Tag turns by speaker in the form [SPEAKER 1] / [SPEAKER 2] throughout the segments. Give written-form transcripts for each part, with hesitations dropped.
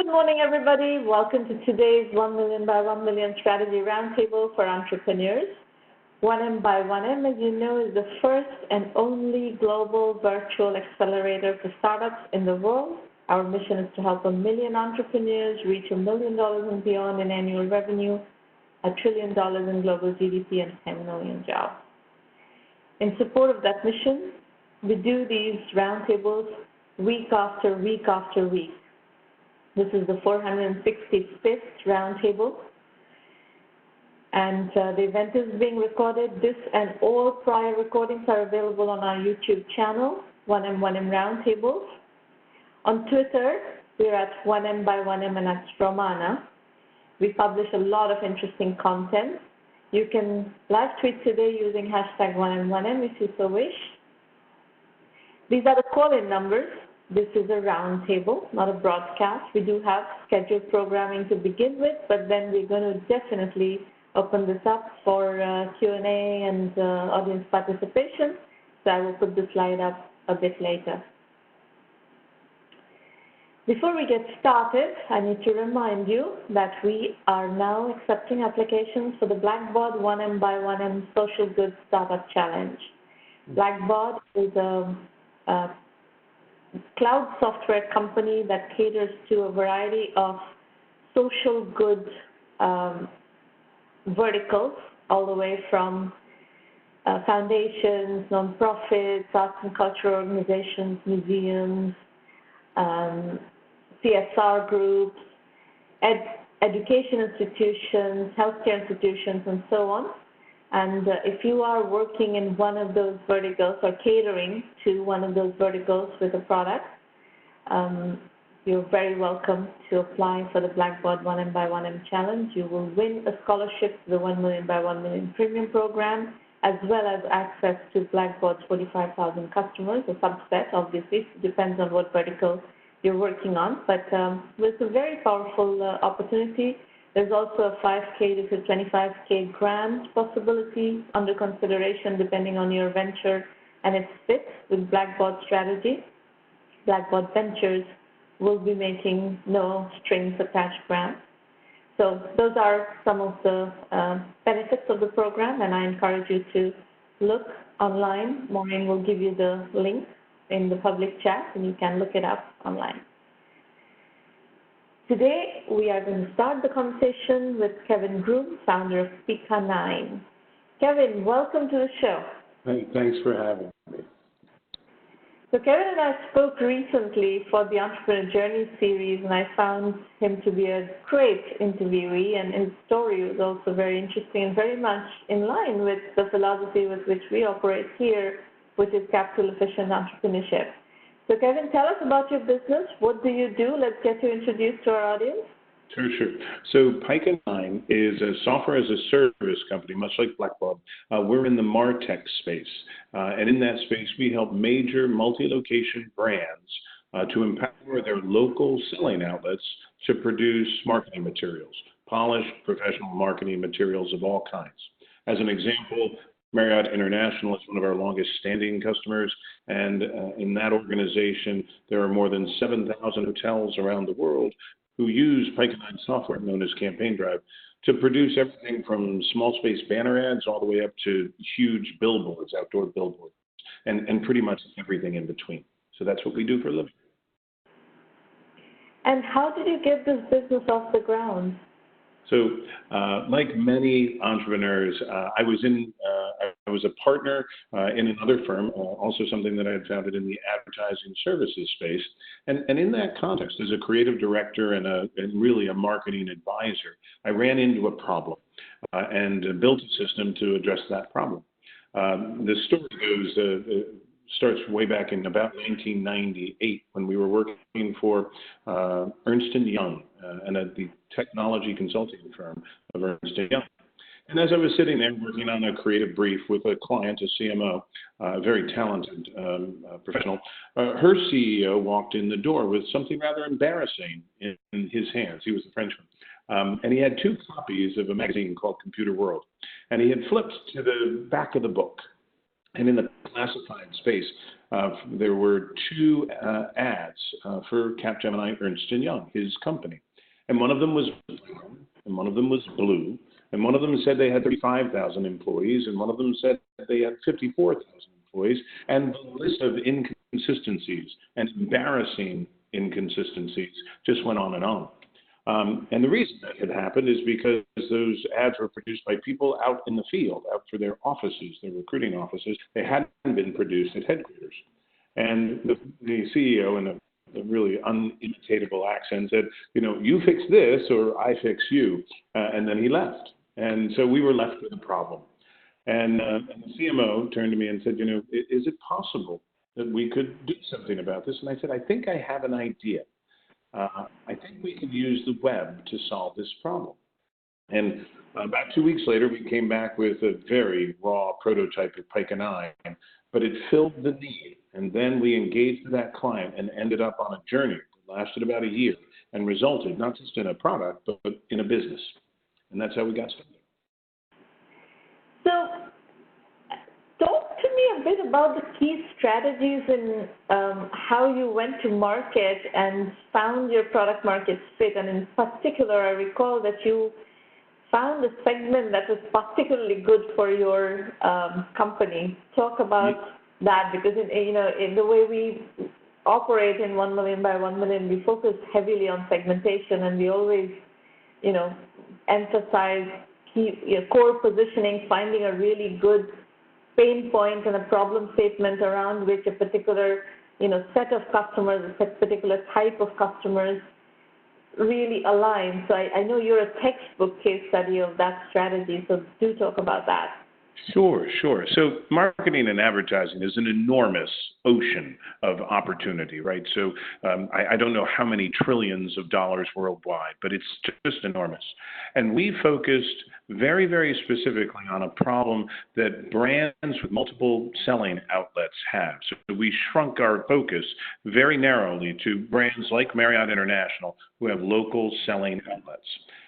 [SPEAKER 1] Good morning, everybody. Welcome to today's 1Mby1M Strategy Roundtable for Entrepreneurs. 1Mby1M, as you know, is the first and only global virtual accelerator for startups in the world. Our mission is to help 1 million entrepreneurs reach $1 million and beyond in annual revenue, $1 trillion in global GDP, and 10 million jobs. In support of that mission, we do these roundtables week after week after week. This is the 465th roundtable, and the event is being recorded. This and all prior recordings are available on our YouTube channel, 1M1M Roundtables. On Twitter, we're at 1M1M and at Romana. We publish a lot of interesting content. You can live tweet today using hashtag 1M1M if you so wish. These are the call-in numbers. This is a roundtable, not a broadcast. We do have scheduled programming to begin with, but then we're going to definitely open this up for Q&A and audience participation. So I will put the slide up a bit later. Before we get started, I need to remind you that we are now accepting applications for the Blackboard 1M1M Social Goods Startup Challenge. Blackboard is a cloud software company that caters to a variety of social good verticals, all the way from foundations, nonprofits, arts and cultural organizations, museums, CSR groups, education institutions, healthcare institutions, and so on. And if you are working in one of those verticals or catering to one of those verticals with a product, you're very welcome to apply for the Blackboard 1M1M Challenge. You will win a scholarship to the 1Mby1M Premium Program, as well as access to Blackboard's 45,000 customers, a subset, obviously. It depends on what vertical you're working on. But it's a very powerful opportunity. There's also a 5K to 25K grant possibility under consideration depending on your venture and its fit with Blackboard strategy. Blackboard Ventures will be making no strings attached grants. So those are some of the benefits of the program, and I encourage you to look online. Maureen will give you the link in the public chat, and you can look it up online. Today, we are going to start the conversation with Kevin Groome, founder of Pica9. Kevin, welcome to the show.
[SPEAKER 2] Thanks for having me.
[SPEAKER 1] So Kevin and I spoke recently for the Entrepreneur Journey series, and I found him to be a great interviewee, and his story was also very interesting and very much in line with the philosophy with which we operate here, which is capital-efficient entrepreneurship. So Kevin, tell us about your business. What do you do? Let's get you introduced to our audience.
[SPEAKER 2] Sure. So Pica9 is a software as a service company, much like Blackboard. We're in the MarTech space. And in that space, we help major multi-location brands to empower their local selling outlets to produce marketing materials, polished professional marketing materials of all kinds. As an example, Marriott International is one of our longest standing customers, and in that organization, there are more than 7,000 hotels around the world who use Pica9 software, known as Campaign Drive, to produce everything from small space banner ads all the way up to huge billboards, outdoor billboards, and pretty much everything in between. So that's what we do for a living.
[SPEAKER 1] And how did you get this business off the ground?
[SPEAKER 2] So, like many entrepreneurs, I was a partner in another firm, also something that I had founded in the advertising services space. And in that context, as a creative director and really a marketing advisor, I ran into a problem and built a system to address that problem. The story goes, starts way back in about 1998 when we were working for Ernst & Young and at the technology consulting firm of Ernst & Young. And as I was sitting there working on a creative brief with a client, a CMO, a very talented professional, her CEO walked in the door with something rather embarrassing in his hands. He was a Frenchman. And he had 2 copies of a magazine called Computer World. And he had flipped to the back of the book. And in the classified space, there were two ads for Capgemini Ernst & Young, his company. And one of them was brown, and one of them was blue, and one of them said they had 35,000 employees, and one of them said they had 54,000 employees, and the list of inconsistencies and embarrassing inconsistencies just went on and on. And the reason that had happened is because those ads were produced by people out in the field, out for their offices, their recruiting offices. They hadn't been produced at headquarters. And the CEO, in a really unimitatable accent, said, you fix this or I fix you. And then he left. And so we were left with a problem. And the CMO turned to me and said, is it possible that we could do something about this? And I said, I think I have an idea. I think we can use the web to solve this problem. And about 2 weeks later, we came back with a very raw prototype of Pica9, but it filled the need. And then we engaged that client and ended up on a journey that lasted about a year and resulted not just in a product, but in a business. And that's how we got started.
[SPEAKER 1] So, talk to me a bit about the key strategies and how you went to market and found your product market fit. And in particular, I recall that you found a segment that was particularly good for your company. Talk about that, because in the way we operate in 1Mby1M, we focus heavily on segmentation, and we always emphasize core positioning, finding a really good pain point and a problem statement around which a particular set of customers, a particular type of customers really align. So I know you're a textbook case study of that strategy, so do talk about that.
[SPEAKER 2] Sure. So marketing and advertising is an enormous ocean of opportunity, right? So I don't know how many trillions of dollars worldwide, but it's just enormous. And we focused very, very specifically on a problem that brands with multiple selling outlets have. So we shrunk our focus very narrowly to brands like Marriott International who have local selling outlets.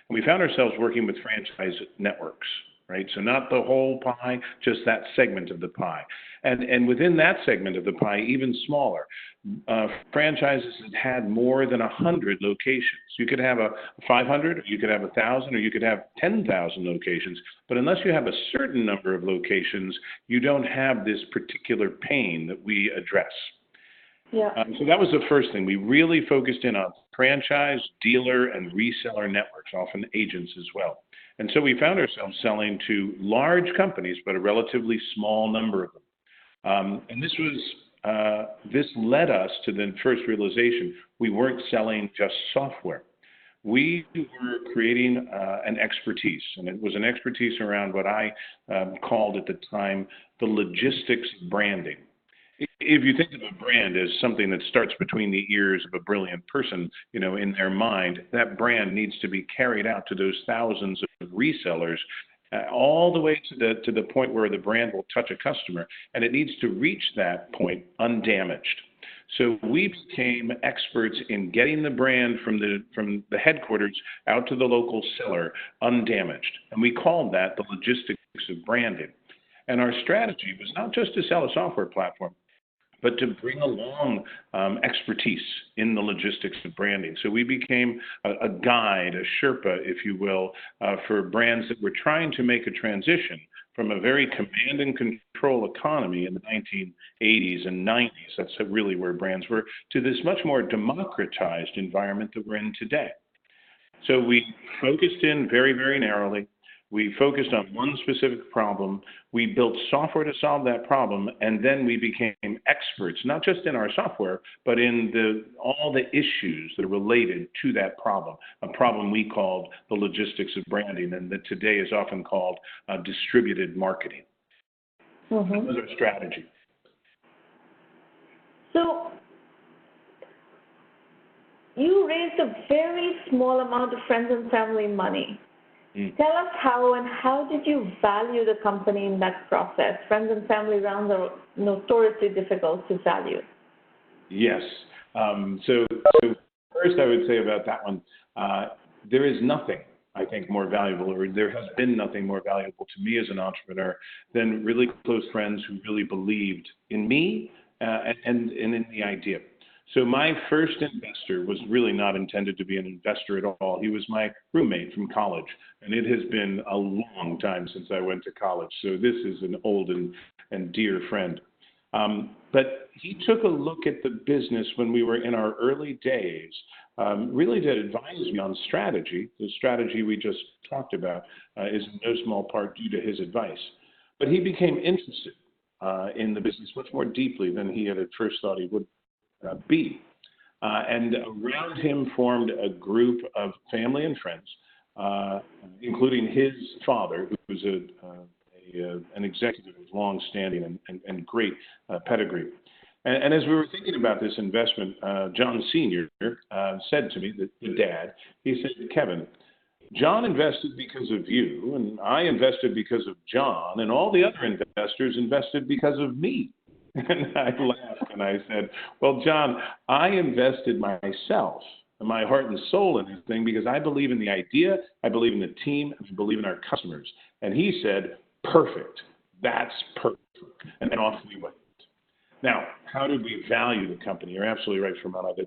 [SPEAKER 2] And we found ourselves working with franchise networks. Right, so not the whole pie, just that segment of the pie. And within that segment of the pie, even smaller, franchises that had more than 100 locations. You could have a 500, or you could have 1,000, or you could have 10,000 locations. But unless you have a certain number of locations, you don't have this particular pain that we address.
[SPEAKER 1] Yeah.
[SPEAKER 2] So that was the first thing. We really focused in on franchise, dealer, and reseller networks, often agents as well. And so we found ourselves selling to large companies, but a relatively small number of them. And this led us to the first realization: we weren't selling just software. We were creating an expertise, and it was an expertise around what I called at the time the logistics of branding. If you think of a brand as something that starts between the ears of a brilliant person, in their mind, that brand needs to be carried out to those thousands of resellers, all the way to the point where the brand will touch a customer, and it needs to reach that point undamaged. So we became experts in getting the brand from the headquarters out to the local seller undamaged, and we called that the logistics of branding. And our strategy was not just to sell a software platform, but to bring along expertise in the logistics of branding. So we became a guide, a Sherpa, if you will, for brands that were trying to make a transition from a very command and control economy in the 1980s and 90s, that's really where brands were, to this much more democratized environment that we're in today. So we focused in very, very narrowly. We focused on one specific problem. We built software to solve that problem, and then we became experts, not just in our software, but in all the issues that are related to that problem, a problem we called the logistics of branding, and that today is often called distributed marketing. Mm-hmm. That was our strategy.
[SPEAKER 1] So you raised a very small amount of friends and family money. Tell us how did you value the company in that process? Friends and family rounds are notoriously difficult to value.
[SPEAKER 2] Yes. So first I would say about that one, there is nothing I think, more valuable, or there has been nothing more valuable to me as an entrepreneur than really close friends who really believed in me and in the idea. So my first investor was really not intended to be an investor at all. He was my roommate from college, and it has been a long time since I went to college. So this is an old and dear friend. But he took a look at the business when we were in our early days, really to advise me on strategy. The strategy we just talked about is in no small part due to his advice. But he became interested in the business much more deeply than he had at first thought he would be. And around him formed a group of family and friends, including his father, who was an executive with long-standing and great pedigree. And as we were thinking about this investment, John Sr. Said to me, the dad, he said, Kevin, John invested because of you, and I invested because of John, and all the other investors invested because of me. And I laughed and I said, well, John, I invested myself and my heart and soul in this thing because I believe in the idea, I believe in the team, and I believe in our customers. And he said, perfect. That's perfect. And then off we went. Now, how did we value the company? You're absolutely right, Fremont.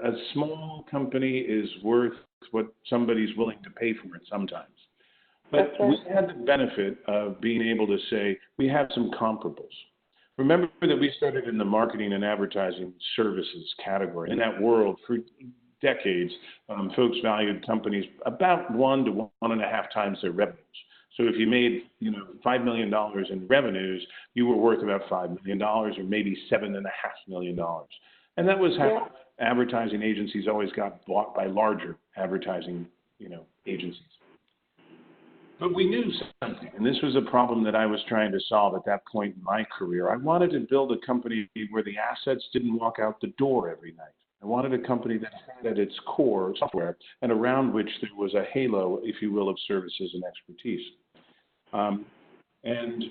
[SPEAKER 2] A small company is worth what somebody's willing to pay for it sometimes. But we had the benefit of being able to say we have some comparables. Remember that we started in the marketing and advertising services category. In that world, for decades, folks valued companies about 1 to 1.5 times their revenues. So if you made, $5 million in revenues, you were worth about $5 million, or maybe $7.5 million. And that was how advertising agencies always got bought by larger advertising, agencies. But we knew something, and this was a problem that I was trying to solve at that point in my career. I wanted to build a company where the assets didn't walk out the door every night. I wanted a company that had at its core software and around which there was a halo, if you will, of services and expertise. And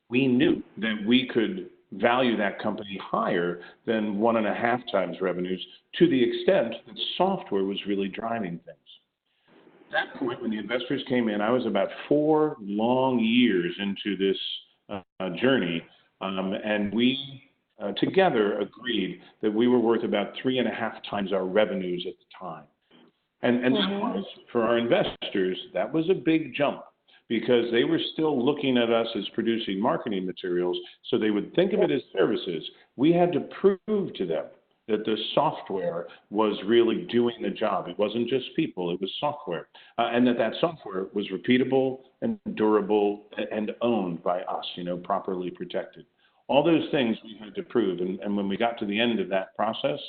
[SPEAKER 2] we knew that we could value that company higher than 1.5 times revenues to the extent that software was really driving things. At that point, when the investors came in, I was about 4 long years into this journey, and we together agreed that we were worth about 3.5 times our revenues at the time. And that was, for our investors, that was a big jump because they were still looking at us as producing marketing materials, so they would think of it as services. We had to prove to them that the software was really doing the job. It wasn't just people, it was software. And that software was repeatable and durable and owned by us, properly protected. All those things we had to prove. And when we got to the end of that process,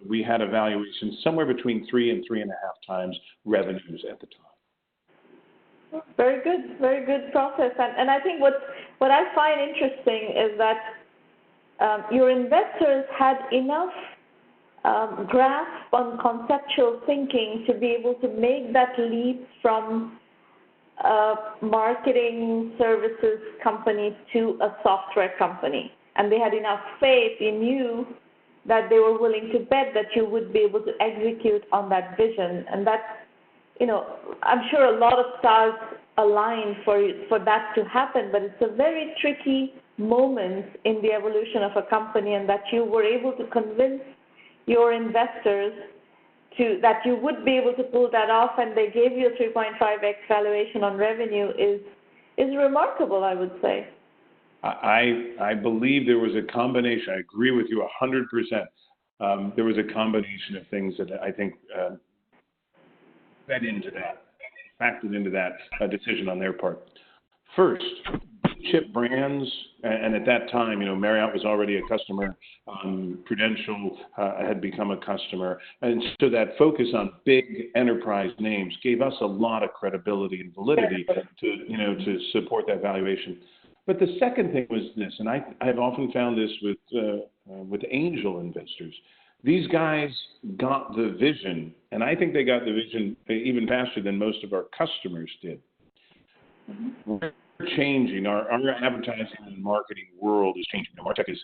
[SPEAKER 2] we had a valuation somewhere between 3 and 3.5 times revenues at the time.
[SPEAKER 1] Very good process. And I think what I find interesting is that your investors had enough grasp on conceptual thinking to be able to make that leap from a marketing services company to a software company. And they had enough faith in you that they were willing to bet that you would be able to execute on that vision. And that's, I'm sure a lot of stars align for that to happen, but it's a very tricky moment in the evolution of a company, and that you were able to convince your investors that you would be able to pull that off, and they gave you a 3.5x valuation on revenue is remarkable, I would say.
[SPEAKER 2] I believe there was a combination. I agree with you 100%. There was a combination of things that I think factored into that decision on their part. First, chip brands, and at that time, Marriott was already a customer, Prudential had become a customer, and so that focus on big enterprise names gave us a lot of credibility and validity to support that valuation. But the second thing was this, and I've often found this with angel investors. These guys got the vision, and I think they got the vision even faster than most of our customers did. changing. Our advertising and marketing world is changing. MarTech is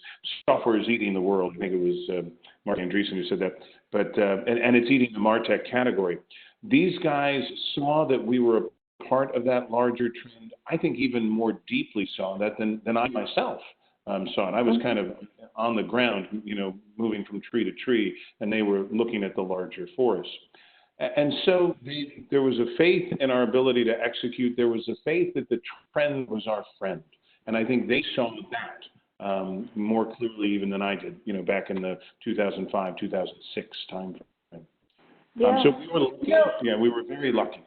[SPEAKER 2] software is eating the world. I think it was Mark Andreessen who said that. But and it's eating the MarTech category. These guys saw that we were a part of that larger trend. I think even more deeply saw that than I myself saw it. I was kind of on the ground, moving from tree to tree, and they were looking at the larger forest. And so there was a faith in our ability to execute. There was a faith that the trend was our friend. And I think they saw that more clearly even than I did, back in the 2005, 2006 time frame.
[SPEAKER 1] Yeah.
[SPEAKER 2] So we were lucky. We were very lucky.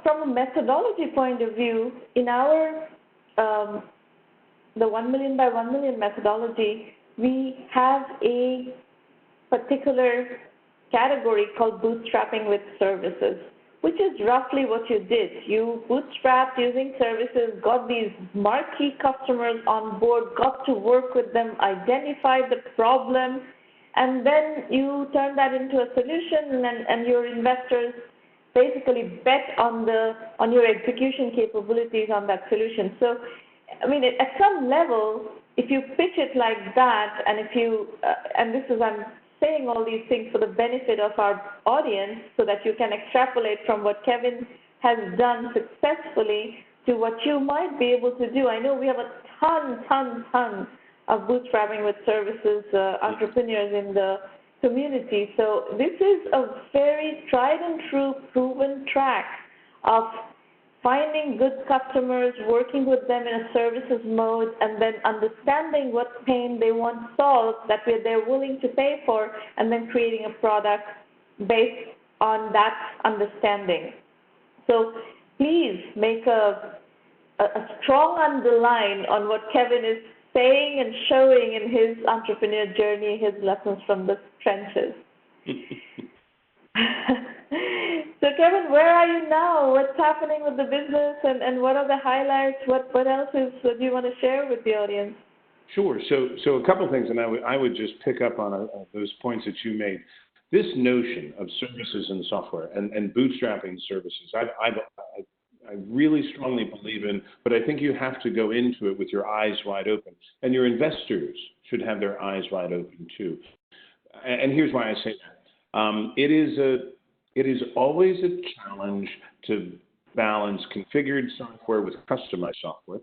[SPEAKER 1] From a methodology point of view, in our the 1Mby1M methodology, we have a particular category called bootstrapping with services, which is roughly what you did. You bootstrapped using services, got these marquee customers on board, got to work with them, identified the problem, and then you turn that into a solution, and your investors basically bet on your execution capabilities on that solution. So, at some level, if you pitch it like that, and if you, and this is, I'm saying all these things for the benefit of our audience so that you can extrapolate from what Kevin has done successfully to what you might be able to do. I know we have a ton of bootstrapping with services entrepreneurs in the community. So this is a very tried and true proven track of finding good customers, working with them in a services mode, and then understanding what pain they want solved that they're willing to pay for, and then creating a product based on that understanding. So please make a strong underline on what Kevin is saying and showing in his entrepreneur journey, his lessons from the trenches. So Kevin, where are you now? What's happening with the business, and what are the highlights? What else do you want to share with the audience?
[SPEAKER 2] Sure. So a couple of things, and I would just pick up on those points that you made. This notion of services and software and bootstrapping services, I really strongly believe in, but I think you have to go into it with your eyes wide open, and your investors should have their eyes wide open too. And here's why I say that. It is always a challenge to balance configured software with customized software.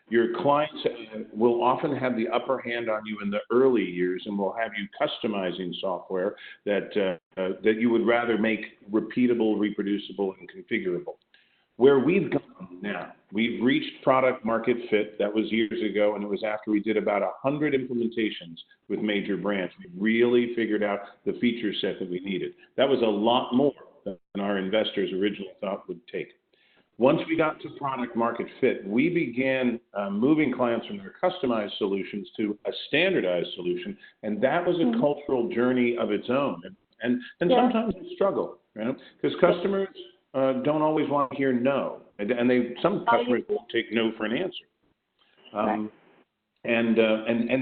[SPEAKER 2] Your clients will often have the upper hand on you in the early years, and will have you customizing software that you would rather make repeatable, reproducible, and configurable. Where we've gone now, we've reached product market fit. That was years ago, and it was after we did about 100 implementations with major brands. We really figured out the feature set that we needed. That was a lot more than our investors originally thought would take. Once we got to product market fit, we began moving clients from their customized solutions to a standardized solution, and that was a cultural journey of its own. And sometimes we struggle, because customers don't always want to hear no, and some customers won't take no for an answer. And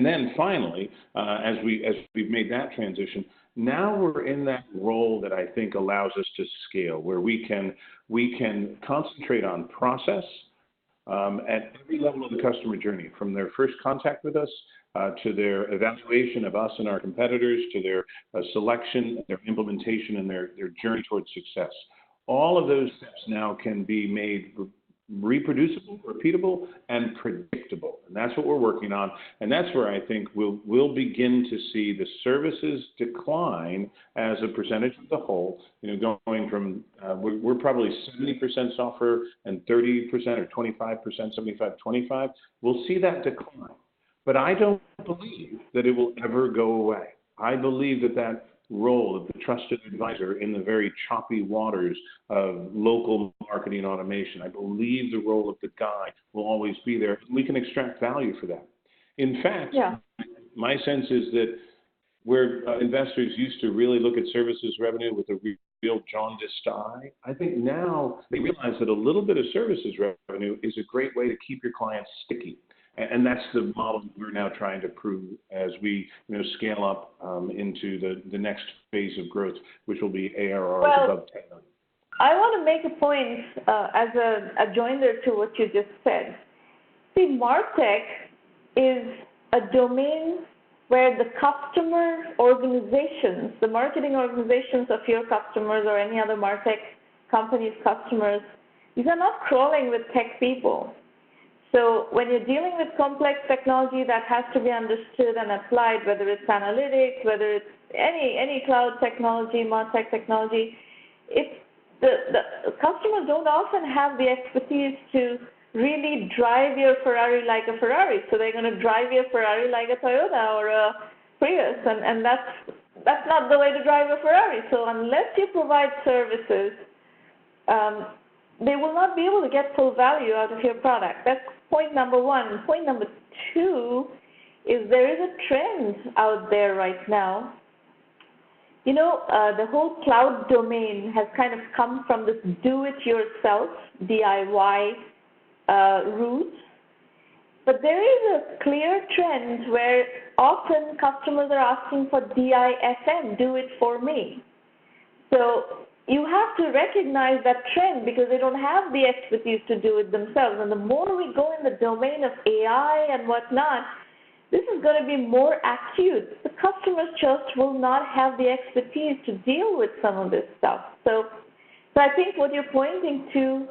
[SPEAKER 2] then finally, as we've made that transition, now we're in that role that I think allows us to scale, where we can concentrate on process at every level of the customer journey, from their first contact with us to their evaluation of us and our competitors, to their selection, their implementation, and their journey towards success. All of those steps now can be made reproducible, repeatable, and predictable. And that's what we're working on. And that's where I think we'll begin to see the services decline as a percentage of the whole, going from, we're probably 70% software and 30% or 25%, 75, 25. We'll see that decline. But I don't believe that it will ever go away. I believe that role of the trusted advisor in the very choppy waters of local marketing automation, I believe the role of the guide will always be there. We can extract value for that. In fact, my sense is that where investors used to really look at services revenue with a real jaundiced eye, I think now they realize that a little bit of services revenue is a great way to keep your clients sticky. And that's the model we're now trying to prove as we scale up into the next phase of growth, which will be ARR above 10 million.
[SPEAKER 1] I want to make a point as a joiner to what you just said. See, MarTech is a domain where the customer organizations, the marketing organizations of your customers or any other MarTech company's customers, these are not crawling with tech people. So when you're dealing with complex technology that has to be understood and applied, whether it's analytics, whether it's any cloud technology, MarTech technology, the customers don't often have the expertise to really drive your Ferrari like a Ferrari. So they're going to drive your Ferrari like a Toyota or a Prius, and that's not the way to drive a Ferrari. So unless you provide services, they will not be able to get full value out of your product. That's point number one. Point number two is there is a trend out there right now. You know, the whole cloud domain has kind of come from this do-it-yourself, DIY route. But there is a clear trend where often customers are asking for DIFM, do it for me. So you have to recognize that trend because they don't have the expertise to do it themselves. And the more we go in the domain of AI and whatnot, this is going to be more acute. The customers just will not have the expertise to deal with some of this stuff. So I think what you're pointing to,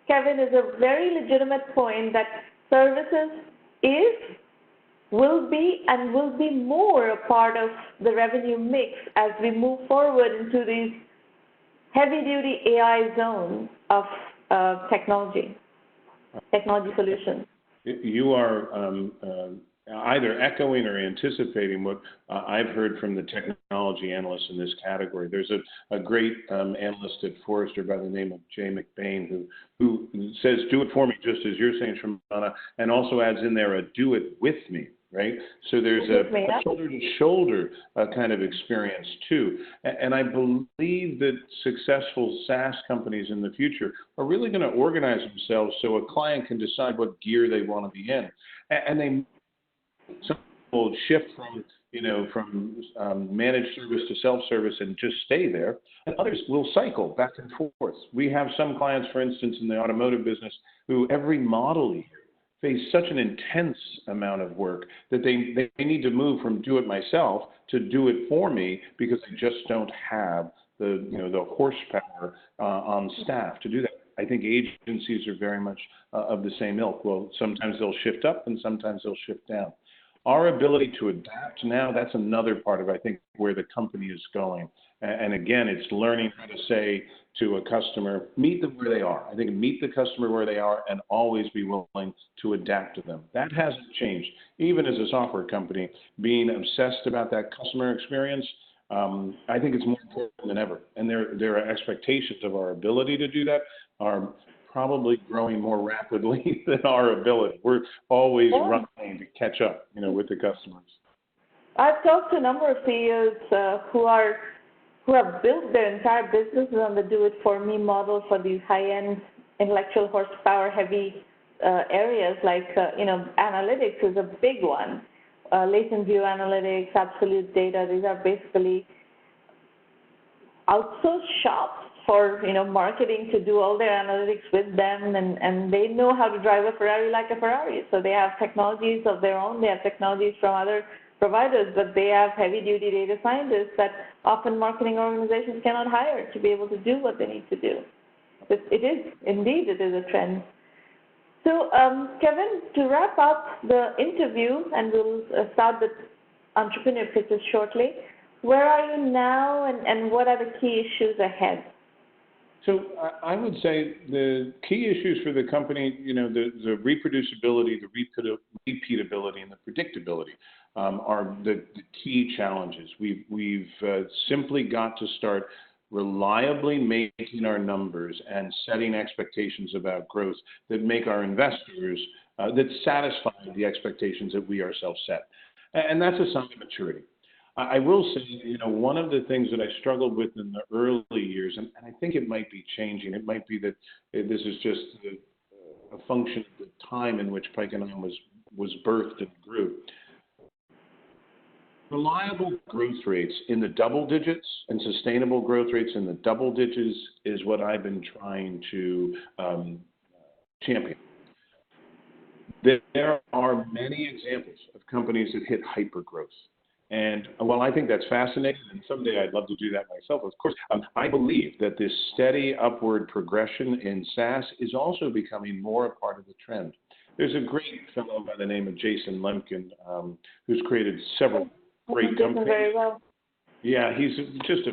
[SPEAKER 1] Kevin, is a very legitimate point that services will be more a part of the revenue mix as we move forward into these heavy-duty AI zones of technology solutions.
[SPEAKER 2] You are either echoing or anticipating what I've heard from the technology analysts in this category. There's a great analyst at Forrester by the name of Jay McBain who says, do it for me, just as you're saying, Shramana, and also adds in there a do it with me, right? So there's a shoulder-to-shoulder kind of experience too. And I believe that successful SaaS companies in the future are really going to organize themselves so a client can decide what gear they want to be in. And they some will shift from managed service to self-service and just stay there, and others will cycle back and forth. We have some clients, for instance, in the automotive business, who every model year face such an intense amount of work that they need to move from do it myself to do it for me because they just don't have the horsepower on staff to do that. I think agencies are very much of the same ilk. Well, sometimes they'll shift up and sometimes they'll shift down. Our ability to adapt now, that's another part of, I think, where the company is going. And again, it's learning how to say to a customer, meet them where they are. I think meet the customer where they are and always be willing to adapt to them. That hasn't changed. Even as a software company, being obsessed about that customer experience, I think it's more important than ever. And there are expectations of our ability to do that are probably growing more rapidly than our ability. We're always running to catch up, with the customers.
[SPEAKER 1] I've talked to a number of CEOs who have built their entire businesses on the do-it-for-me model for these high-end intellectual horsepower heavy areas like, analytics is a big one. Latent view analytics, absolute data, these are basically outsourced shops for marketing to do all their analytics with them, and they know how to drive a Ferrari like a Ferrari. So they have technologies of their own, they have technologies from other providers, but they have heavy-duty data scientists that often marketing organizations cannot hire to be able to do what they need to do. It is a trend. So, Kevin, to wrap up the interview, and we'll start the entrepreneur pitches shortly, where are you now and what are the key issues ahead?
[SPEAKER 2] So I would say the key issues for the company, the reproducibility, the repeatability, and the predictability are the key challenges. We've simply got to start reliably making our numbers and setting expectations about growth that make our investors, that satisfy the expectations that we ourselves set. And that's a sign of maturity. I will say, one of the things that I struggled with in the early years, and I think it might be changing, it might be that this is just a function of the time in which Pica9 was birthed and grew. reliable growth rates in the double digits and sustainable growth rates in the double digits is what I've been trying to champion. There are many examples of companies that hit hypergrowth. And while I think that's fascinating, and someday I'd love to do that myself, of course, I believe that this steady upward progression in SaaS is also becoming more a part of the trend. There's a great fellow by the name of Jason Lemkin who's created several great companies.
[SPEAKER 1] Very well.
[SPEAKER 2] Yeah, he's just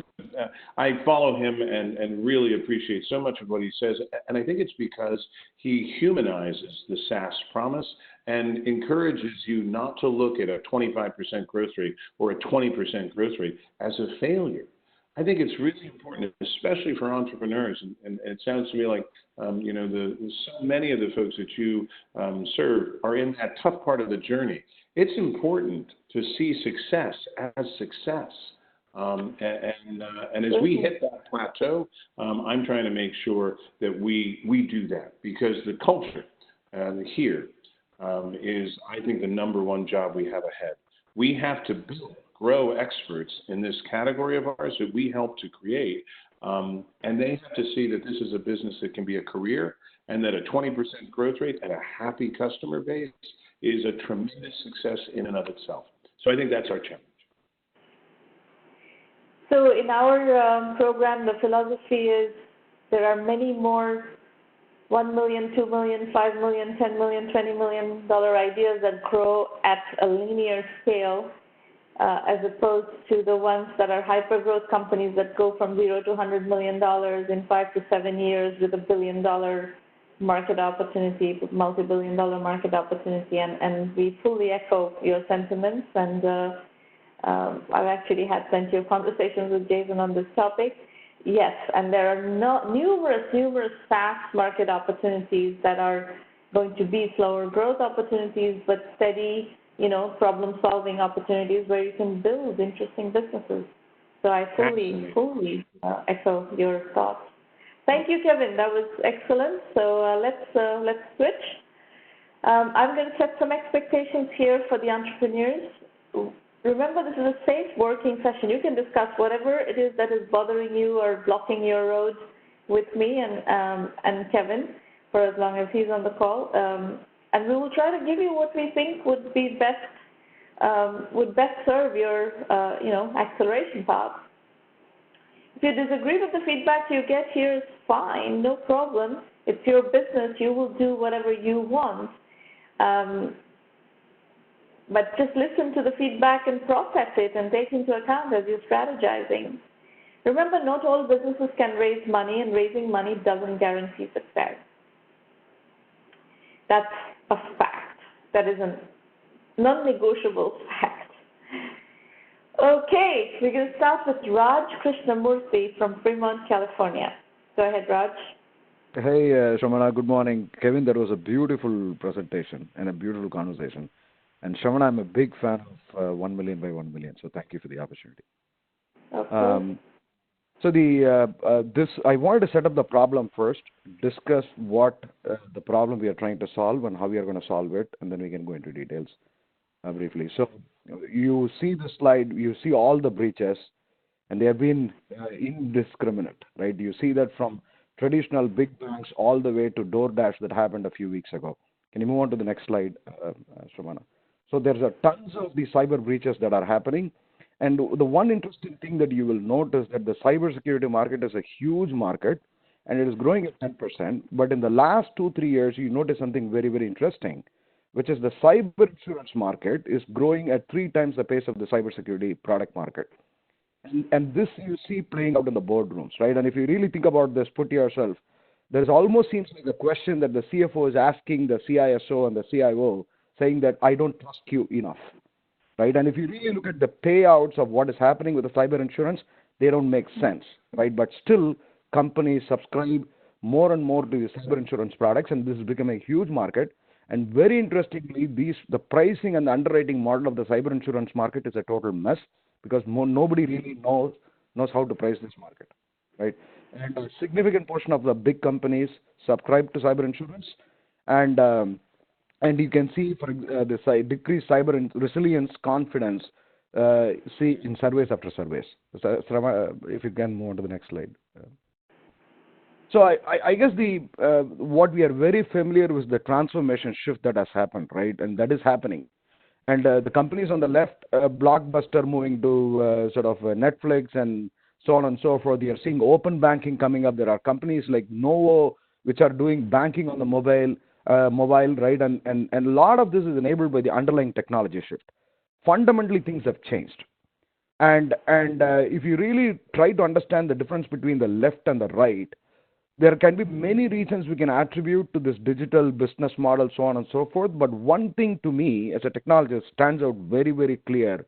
[SPEAKER 2] I follow him and really appreciate so much of what he says. And I think it's because he humanizes the SaaS promise and encourages you not to look at a 25% growth rate or a 20% growth rate as a failure. I think it's really important, especially for entrepreneurs. And it sounds to me like, so many of the folks that you serve are in that tough part of the journey. It's important to see success as success. And as we hit that plateau, I'm trying to make sure that we do that, because the culture here is, I think, the number one job we have ahead. We have to grow experts in this category of ours that we help to create, and they have to see that this is a business that can be a career, and that a 20% growth rate and a happy customer base is a tremendous success in and of itself. So I think that's our challenge.
[SPEAKER 1] So in our program, the philosophy is there are many more $1 million, $2 million, $5 million, $10 million, $20 million ideas that grow at a linear scale, as opposed to the ones that are hyper-growth companies that go from 0 to $100 million in 5 to 7 years with $1 billion market opportunity, multi-billion-dollar market opportunity, and we fully echo your sentiments. And I've actually had plenty of conversations with Jason on this topic. Yes, and there are numerous SaaS market opportunities that are going to be slower growth opportunities, but steady, problem-solving opportunities where you can build interesting businesses. So I fully echo your thoughts. Thank you, Kevin. That was excellent. So let's switch. I'm going to set some expectations here for the entrepreneurs. Remember, this is a safe working session. You can discuss whatever it is that is bothering you or blocking your road with me and Kevin for as long as he's on the call. And we will try to give you what we think would be best serve your acceleration path. If you disagree with the feedback you get here, it's fine, no problem. It's your business. You will do whatever you want. But just listen to the feedback and process it and take into account as you're strategizing. Remember, not all businesses can raise money, and raising money doesn't guarantee success. That's a fact. That is a non-negotiable fact. Okay, we're going to start with Raj Krishnamurthy from Fremont, California. Go ahead, Raj.
[SPEAKER 3] Hey, Shramana, good morning. Kevin, that was a beautiful presentation and a beautiful conversation. And Shramana, I'm a big fan of 1Mby1M, so thank you for the opportunity.
[SPEAKER 1] Okay.
[SPEAKER 3] So I wanted to set up the problem first, discuss what the problem we are trying to solve and how we are going to solve it, and then we can go into details briefly. So you see the slide, you see all the breaches, and they have been indiscriminate, right? You see that from traditional big banks all the way to DoorDash that happened a few weeks ago. Can you move on to the next slide, Shramana? So there's tons of these cyber breaches that are happening. And the one interesting thing that you will notice that the cybersecurity market is a huge market, and it is growing at 10%. But in the last 2-3 years, you notice something very, very interesting, which is the cyber insurance market is growing at 3 times the pace of the cybersecurity product market. And this you see playing out in the boardrooms, right? And if you really think about this, put yourself, there almost seems like a question that the CFO is asking the CISO and the CIO, saying that I don't trust you enough, right? And if you really look at the payouts of what is happening with the cyber insurance, they don't make sense, right? But still, companies subscribe more and more to the cyber insurance products, and this is becoming a huge market. And very interestingly, the pricing and the underwriting model of the cyber insurance market is a total mess, because nobody really knows how to price this market, right? And a significant portion of the big companies subscribe to cyber insurance, and you can see for the decreased cyber resilience confidence see in surveys after surveys. So, if you can move on to the next slide. So I guess what we are very familiar with the transformation shift that has happened, right? And that is happening. And the companies on the left, Blockbuster moving to sort of Netflix and so on and so forth. You are seeing open banking coming up. There are companies like Novo which are doing banking on the mobile, right? And a lot of this is enabled by the underlying technology shift. Fundamentally, things have changed. And if you really try to understand the difference between the left and the right, there can be many reasons we can attribute to this digital business model, so on and so forth. But one thing to me, as a technologist, stands out very, very clear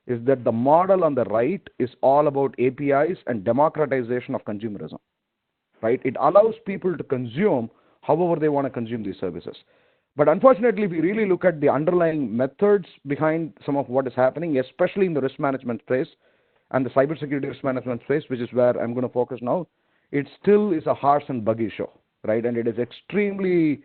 [SPEAKER 3] is that the model on the right is all about APIs and democratization of consumerism, right? It allows people to consume however they want to consume these services. But unfortunately, if we really look at the underlying methods behind some of what is happening, especially in the risk management space and the cybersecurity risk management space, which is where I'm going to focus now, it still is a horse and buggy show, right? And it is extremely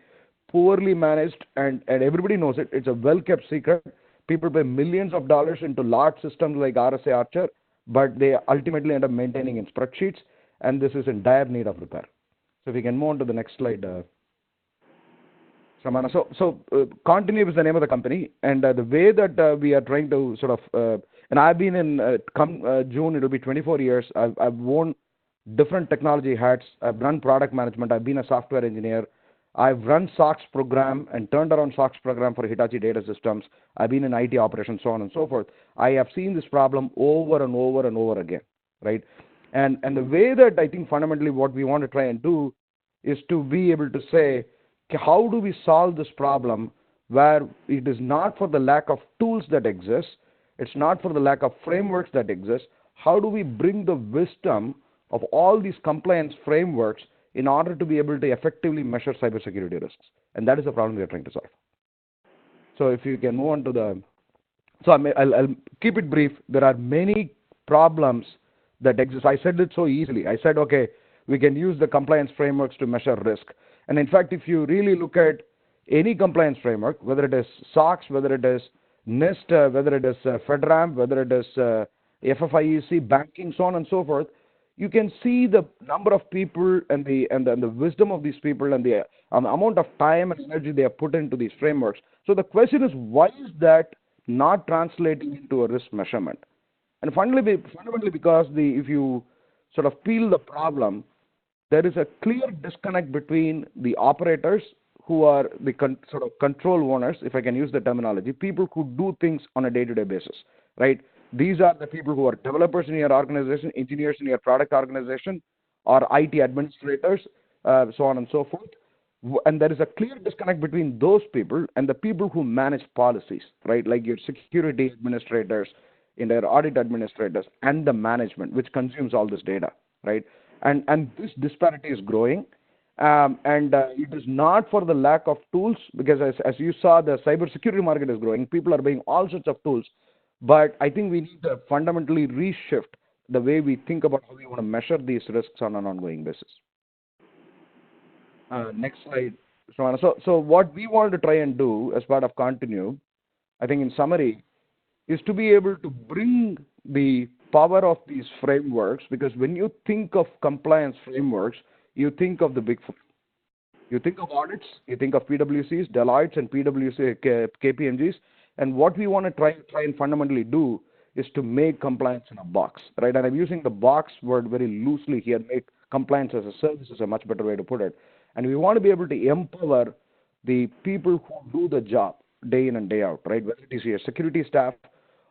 [SPEAKER 3] poorly managed, and everybody knows it. It's a well-kept secret. People pay millions of dollars into large systems like RSA Archer, but they ultimately end up maintaining in spreadsheets, and this is in dire need of repair. So if we can move on to the next slide, Samana. So Continube is the name of the company, and the way that we are trying to sort of, and I've been in, come June, it will be 24 years. I've worn different technology hats. I've run product management. I've been a software engineer. I've run SOX program and turned around SOX program for Hitachi Data Systems. I've been in IT operations, so on and so forth. I have seen this problem over and over and over again, right? And the way that I think fundamentally what we want to try and do is to be able to say, how do we solve this problem where it is not for the lack of tools that exist, it's not for the lack of frameworks that exist. How do we bring the wisdom of all these compliance frameworks in order to be able to effectively measure cybersecurity risks? And that is the problem we are trying to solve. So if you can move on to the, so I'll keep it brief. There are many problems that exist. I said it so easily. I said, okay, we can use the compliance frameworks to measure risk. And in fact, if you really look at any compliance framework, whether it is SOX, whether it is NIST, whether it is FedRAMP, whether it is FFIEC, banking, so on and so forth, you can see the number of people and the wisdom of these people and the amount of time and energy they have put into these frameworks. So the question is, why is that not translating into a risk measurement? And fundamentally because if you sort of peel the problem, there is a clear disconnect between the operators who are the sort of control owners, if I can use the terminology, people who do things on a day-to-day basis, right? These are the people who are developers in your organization, engineers in your product organization, or IT administrators, so on and so forth. And there is a clear disconnect between those people and the people who manage policies, right? Like your security administrators, in their audit administrators, and the management, which consumes all this data, right? And this disparity is growing. It is not for the lack of tools, because as you saw, the cybersecurity market is growing. People are buying all sorts of tools. But I think we need to fundamentally reshift the way we think about how we want to measure these risks on an ongoing basis. Next slide, Shravana. So what we wanted to try and do as part of Continube, I think in summary, is to be able to bring the power of these frameworks, because when you think of compliance frameworks, you think of the big four. You think of audits, you think of PwCs, Deloittes, and PwC, KPMGs. And what we want to try and fundamentally do is to make compliance in a box, right? And I'm using the box word very loosely here. Make compliance as a service is a much better way to put it. And we want to be able to empower the people who do the job day in and day out, right? Whether it is your security staff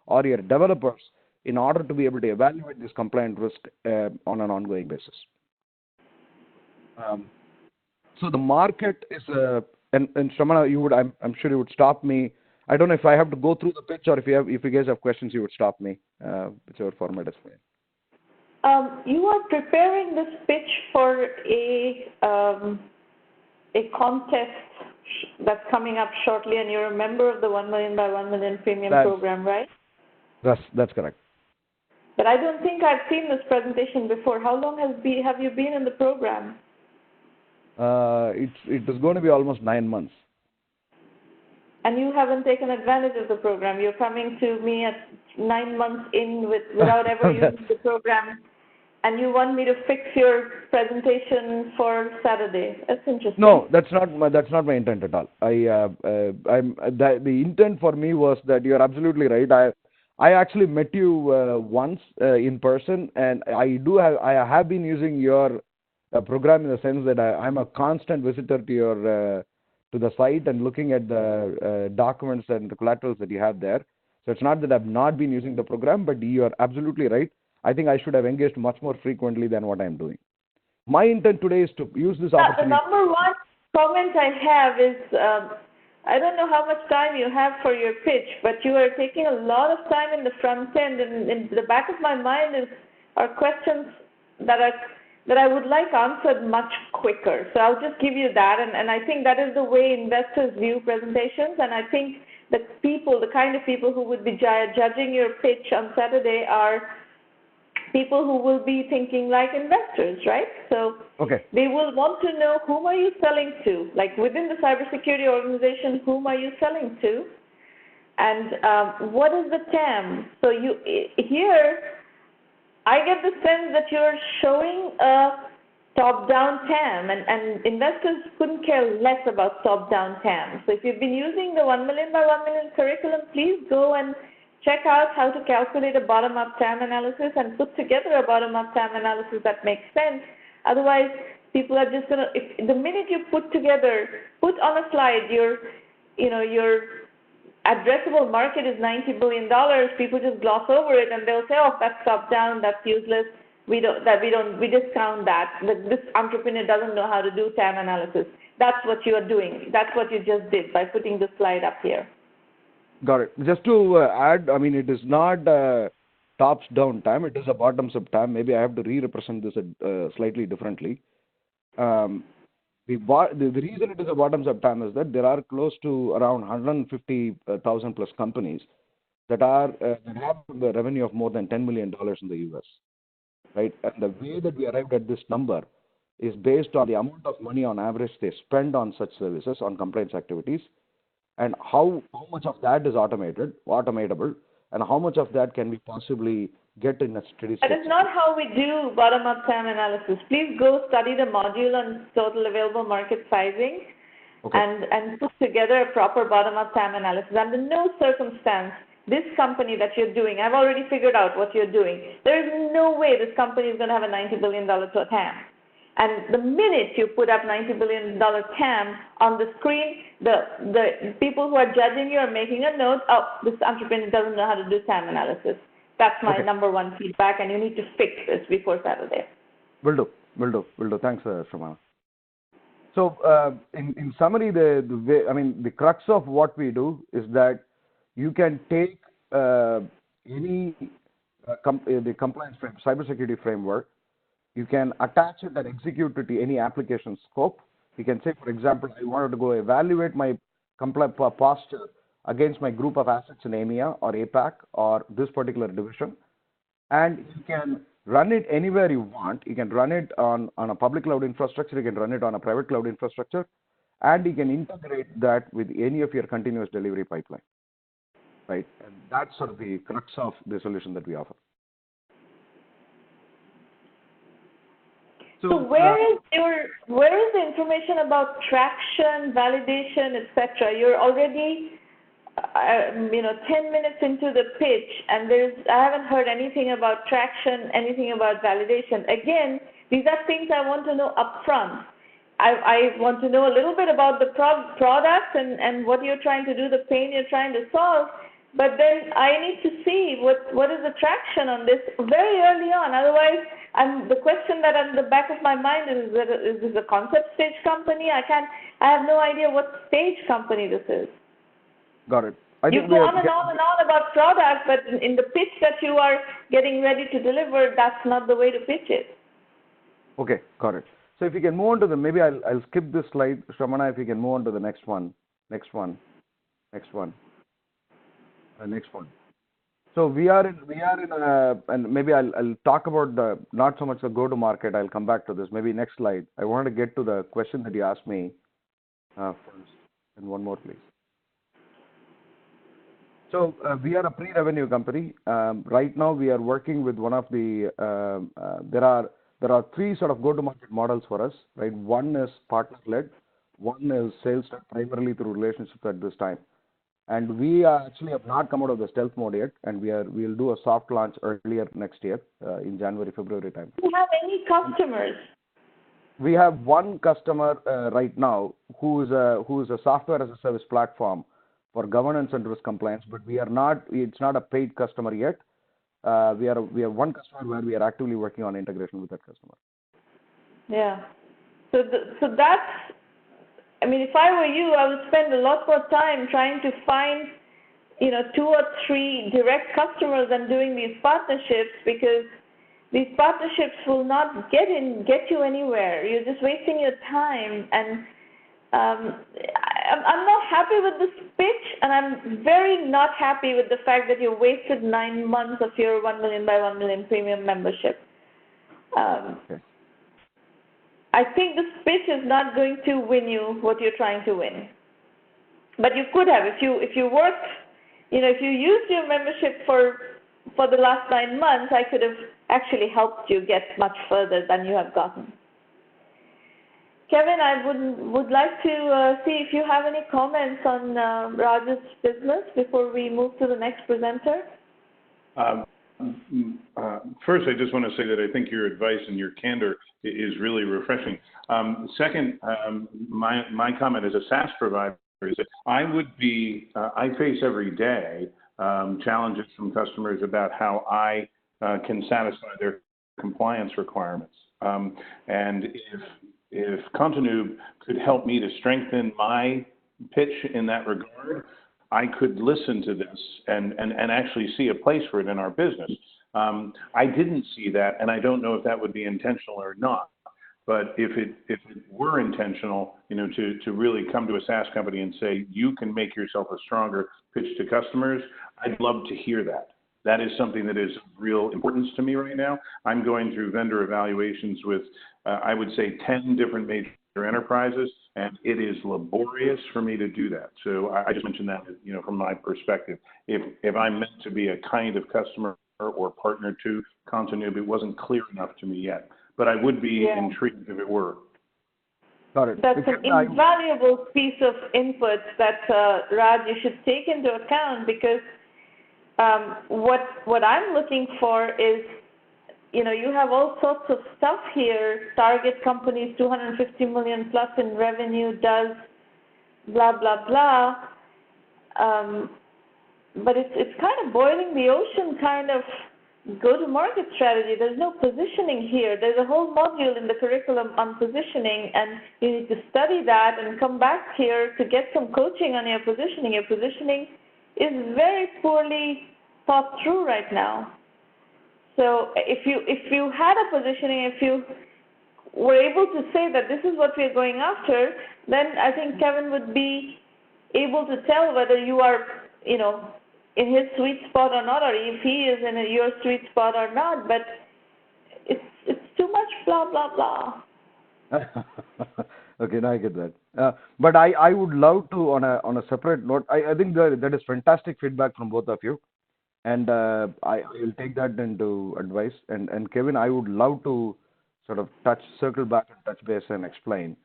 [SPEAKER 3] or your developers, in order to be able to evaluate this compliant risk on an ongoing basis. So the market is, and Shramana, I'm sure you would stop me. I don't know if I have to go through the pitch, or if you guys have questions, you would stop me, whichever format is fine.
[SPEAKER 1] You are preparing this pitch for a contest that's coming up shortly, and you're a member of the 1Mby1M premium program, right?
[SPEAKER 3] That's correct.
[SPEAKER 1] But I don't think I've seen this presentation before. How long have you been in the program?
[SPEAKER 3] It is going to be almost 9 months.
[SPEAKER 1] and you haven't taken advantage of the program. You're coming to me at 9 months in without ever using the program, and you want me to fix your presentation for Saturday. That's interesting.
[SPEAKER 3] No, that's not my intent at all. The intent for me was that you're absolutely right. I actually met you once in person, and I have been using your program in the sense that I'm a constant visitor to your to the site and looking at the documents and the collaterals that you have there. So it's not that I've not been using the program, but you are absolutely right. I think I should have engaged much more frequently than what I'm doing. My intent today is to use this opportunity.
[SPEAKER 1] The number one comment I have is, I don't know how much time you have for your pitch, but you are taking a lot of time in the front end, and in the back of my mind are questions that I would like answered much quicker. So I'll just give you that, and I think that is the way investors view presentations, and I think the kind of people who would be judging your pitch on Saturday are people who will be thinking like investors, right? So They will want to know, whom are you selling to? Like within the cybersecurity organization, whom are you selling to? And what is the TAM? So here, I get the sense that you're showing a top-down TAM, and investors couldn't care less about top-down TAM. So if you've been using the 1 million by 1 million curriculum, please go and check out how to calculate a bottom-up TAM analysis and put together a bottom-up TAM analysis that makes sense. Otherwise, people are just going to, the minute you put on a slide your addressable market is $90 billion, people just gloss over it and they'll say, oh, that's top-down, that's useless, we discount that. This entrepreneur doesn't know how to do TAM analysis. That's what you are doing. That's what you just did by putting the slide up here.
[SPEAKER 3] Got it. Just to add, I mean, it is not tops-down TAM. It is a bottoms-up TAM. Maybe I have to re-represent this slightly differently. The reason it is a bottoms-up TAM is that there are close to around 150,000 plus companies that have a revenue of more than $10 million in the U.S. Right? And the way that we arrived at this number is based on the amount of money on average they spend on such services, on compliance activities, and how much of that is automatable, and how much of that can we possibly get in a steady state.
[SPEAKER 1] That is not how we do bottom-up TAM analysis. Please go study the module on total available market sizing and put together a proper bottom-up TAM analysis. Under no circumstance, this company that you're doing, I've already figured out what you're doing. There is no way this company is going to have a $90 billion TAM. And the minute you put up $90 billion TAM on the screen, the people who are judging you are making a note, oh, this entrepreneur doesn't know how to do TAM analysis. That's my number one feedback, and you need to fix this before Saturday.
[SPEAKER 3] Will do. Thanks, Shramana. So, in summary, the crux of what we do is that you can take any the compliance cybersecurity framework. You can attach it and execute it to any application scope. You can say, for example, I wanted to go evaluate my compliance posture against my group of assets in EMEA or APAC or this particular division. And you can run it anywhere you want. You can run it on a public cloud infrastructure. You can run it on a private cloud infrastructure. And you can integrate that with any of your continuous delivery pipeline. Right? And that's sort of the crux of the solution that we offer.
[SPEAKER 1] So where is the information about traction, validation, etc.? You're already 10 minutes into the pitch, and I haven't heard anything about traction, anything about validation. Again, these are things I want to know upfront. I want to know a little bit about the product and what you're trying to do, the pain you're trying to solve. But then I need to see what is the traction on this very early on. Otherwise, the question that in the back of my mind is this a concept stage company? I have no idea what stage company this is.
[SPEAKER 3] Got it.
[SPEAKER 1] You go on and on about product, but in the pitch that you are getting ready to deliver, that's not the way to pitch it.
[SPEAKER 3] Okay, got it. So if you can move on to maybe I'll skip this slide, Shramana, if you can move on to the next one. So we are in and maybe I'll talk about not so much the go-to-market. I'll come back to this. Maybe next slide. I wanted to get to the question that you asked me first. And one more, please. So we are a pre-revenue company. Right now, we are working with one of the. There are three sort of go-to-market models for us, right? One is partner-led, one is sales-led, primarily through relationships at this time. And we actually have not come out of the stealth mode yet, and we'll do a soft launch earlier next year in January, February time.
[SPEAKER 1] Do you have any customers?
[SPEAKER 3] We have one customer right now who is a software as a service platform for governance and risk compliance, but it's not a paid customer yet. We have one customer where we are actively working on integration with that customer.
[SPEAKER 1] Yeah. So that's, I mean, if I were you, I would spend a lot more time trying to find, 2 or 3 direct customers and doing these partnerships, because these partnerships will not get you anywhere. You're just wasting your time. And I'm not happy with this pitch, and I'm very not happy with the fact that you wasted 9 months of your 1Mby1M premium membership.
[SPEAKER 3] Okay.
[SPEAKER 1] I think this pitch is not going to win you what you're trying to win. But you could have, if you worked, if you used your membership for the last 9 months, I could have actually helped you get much further than you have gotten. Kevin, I would like to see if you have any comments on Raj's business before we move to the next presenter.
[SPEAKER 2] First, I just want to say that I think your advice and your candor is really refreshing. Second, my comment as a SaaS provider is that I face every day challenges from customers about how I can satisfy their compliance requirements. And if Continube could help me to strengthen my pitch in that regard, I could listen to this and actually see a place for it in our business. I didn't see that, and I don't know if that would be intentional or not. But if it were intentional, to really come to a SaaS company and say, you can make yourself a stronger pitch to customers, I'd love to hear that. That is something that is of real importance to me right now. I'm going through vendor evaluations with, I would say, 10 different major enterprises, and it is laborious for me to do that. So I just mentioned that, from my perspective. If I'm meant to be a kind of customer or partner to Continube, it wasn't clear enough to me yet. But I would be intrigued if it were.
[SPEAKER 3] Got it.
[SPEAKER 1] That's an invaluable piece of input that, Raj, you should take into account, because what I'm looking for is, you have all sorts of stuff here. Target companies, 250 million plus in revenue, does blah, blah, blah. But it's kind of boiling the ocean kind of go-to-market strategy. There's no positioning here. There's a whole module in the curriculum on positioning, and you need to study that and come back here to get some coaching on your positioning. Your positioning is very poorly thought through right now. So if you had a positioning, if you were able to say that this is what we're going after, then I think Kevin would be able to tell whether you are, in his sweet spot or not, or if he is in your sweet spot or not. But it's too much blah, blah, blah.
[SPEAKER 3] Okay, now I get that. But I would love to, on a separate note, I think that is fantastic feedback from both of you. And I will take that into advice. And Kevin, I would love to sort of circle back and touch base and explain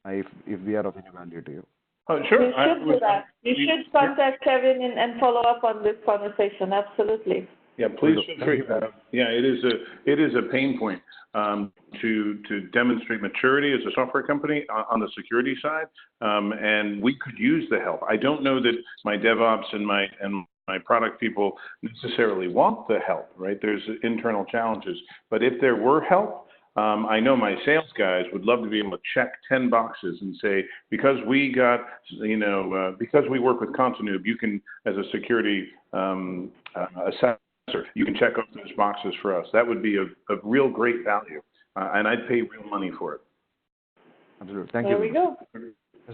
[SPEAKER 3] if we are of any value to you.
[SPEAKER 2] Oh, sure.
[SPEAKER 1] You should do that. You should contact Kevin and follow up on this conversation. Absolutely.
[SPEAKER 2] Yeah, please feel free. Yeah, it is a pain point to demonstrate maturity as a software company on the security side, and we could use the help. I don't know that my DevOps and my product people necessarily want the help, right? There's internal challenges, but if there were help, I know my sales guys would love to be able to check 10 boxes and say, because we got, because we work with Continube, you can, as a security assessor, you can check off those boxes for us. That would be of real great value, and I'd pay real money for it.
[SPEAKER 3] Absolutely. Thank you.
[SPEAKER 1] There we go.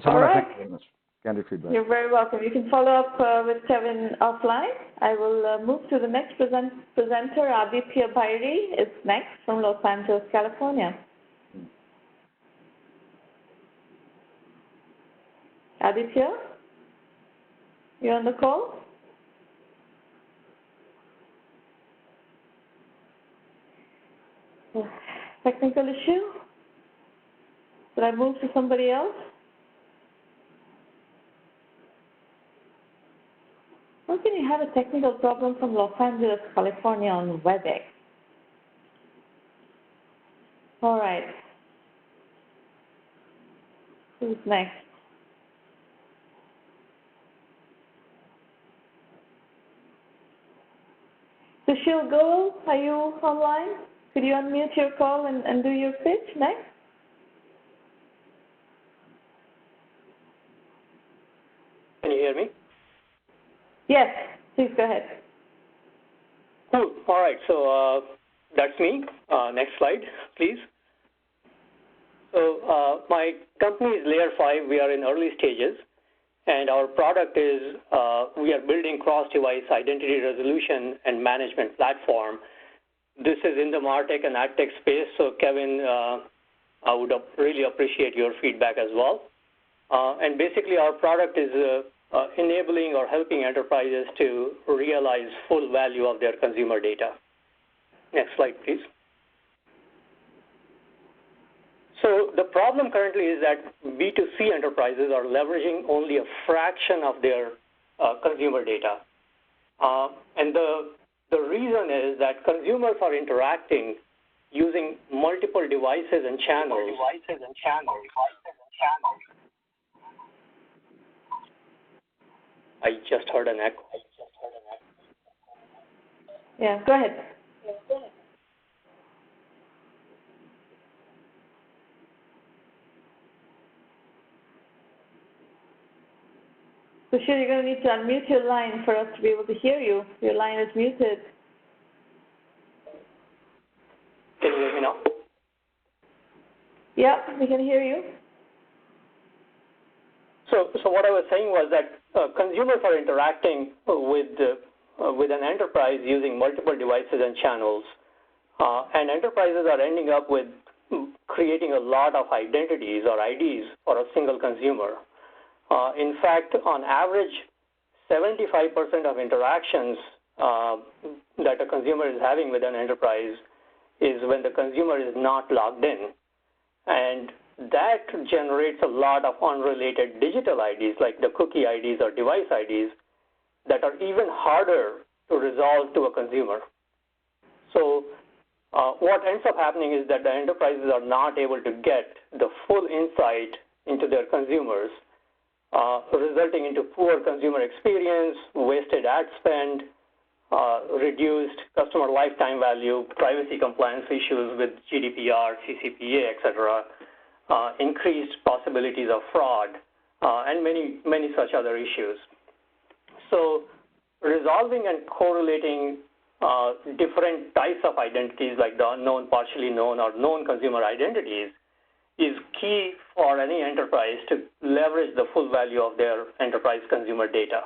[SPEAKER 3] All
[SPEAKER 1] right.
[SPEAKER 3] Thank you very much. Candid feedback.
[SPEAKER 1] You're very welcome. You can follow up with Kevin offline. I will move to the next presenter. Aditya Bhairi is next from Los Angeles, California. Aditya, you on the call? Technical issue? Should I move to somebody else? How can you have a technical problem from Los Angeles, California on WebEx? All right. Who's next? Sushil Goel, are you online? Could you unmute your call and do your pitch next?
[SPEAKER 4] Can you hear me?
[SPEAKER 1] Yes, please go ahead.
[SPEAKER 4] Cool. All right. So that's me. Next slide, please. So my company is LayerFive. We are in early stages, and our product is we are building cross-device identity resolution and management platform. This is in the MarTech and AdTech space. So Kevin, I would really appreciate your feedback as well. And basically, our product is enabling or helping enterprises to realize full value of their consumer data. Next slide, please. So the problem currently is that B2C enterprises are leveraging only a fraction of their consumer data. And the reason is that consumers are interacting using multiple devices and channels. I just heard an echo.
[SPEAKER 1] Yeah, go ahead. Sushil, you're going to need to unmute your line for us to be able to hear you. Your line is muted.
[SPEAKER 4] Can you hear me now?
[SPEAKER 1] Yeah, we can hear you.
[SPEAKER 4] So what I was saying was that consumers are interacting with an enterprise using multiple devices and channels, and enterprises are ending up with creating a lot of identities or IDs for a single consumer. In fact, on average, 75% of interactions that a consumer is having with an enterprise is when the consumer is not logged in. And that generates a lot of unrelated digital IDs, like the cookie IDs or device IDs, that are even harder to resolve to a consumer. So what ends up happening is that the enterprises are not able to get the full insight into their consumers, resulting into poor consumer experience, wasted ad spend, reduced customer lifetime value, privacy compliance issues with GDPR, CCPA, et cetera, increased possibilities of fraud, and many such other issues. So resolving and correlating different types of identities like the unknown, partially known, or known consumer identities is key for any enterprise to leverage the full value of their enterprise consumer data.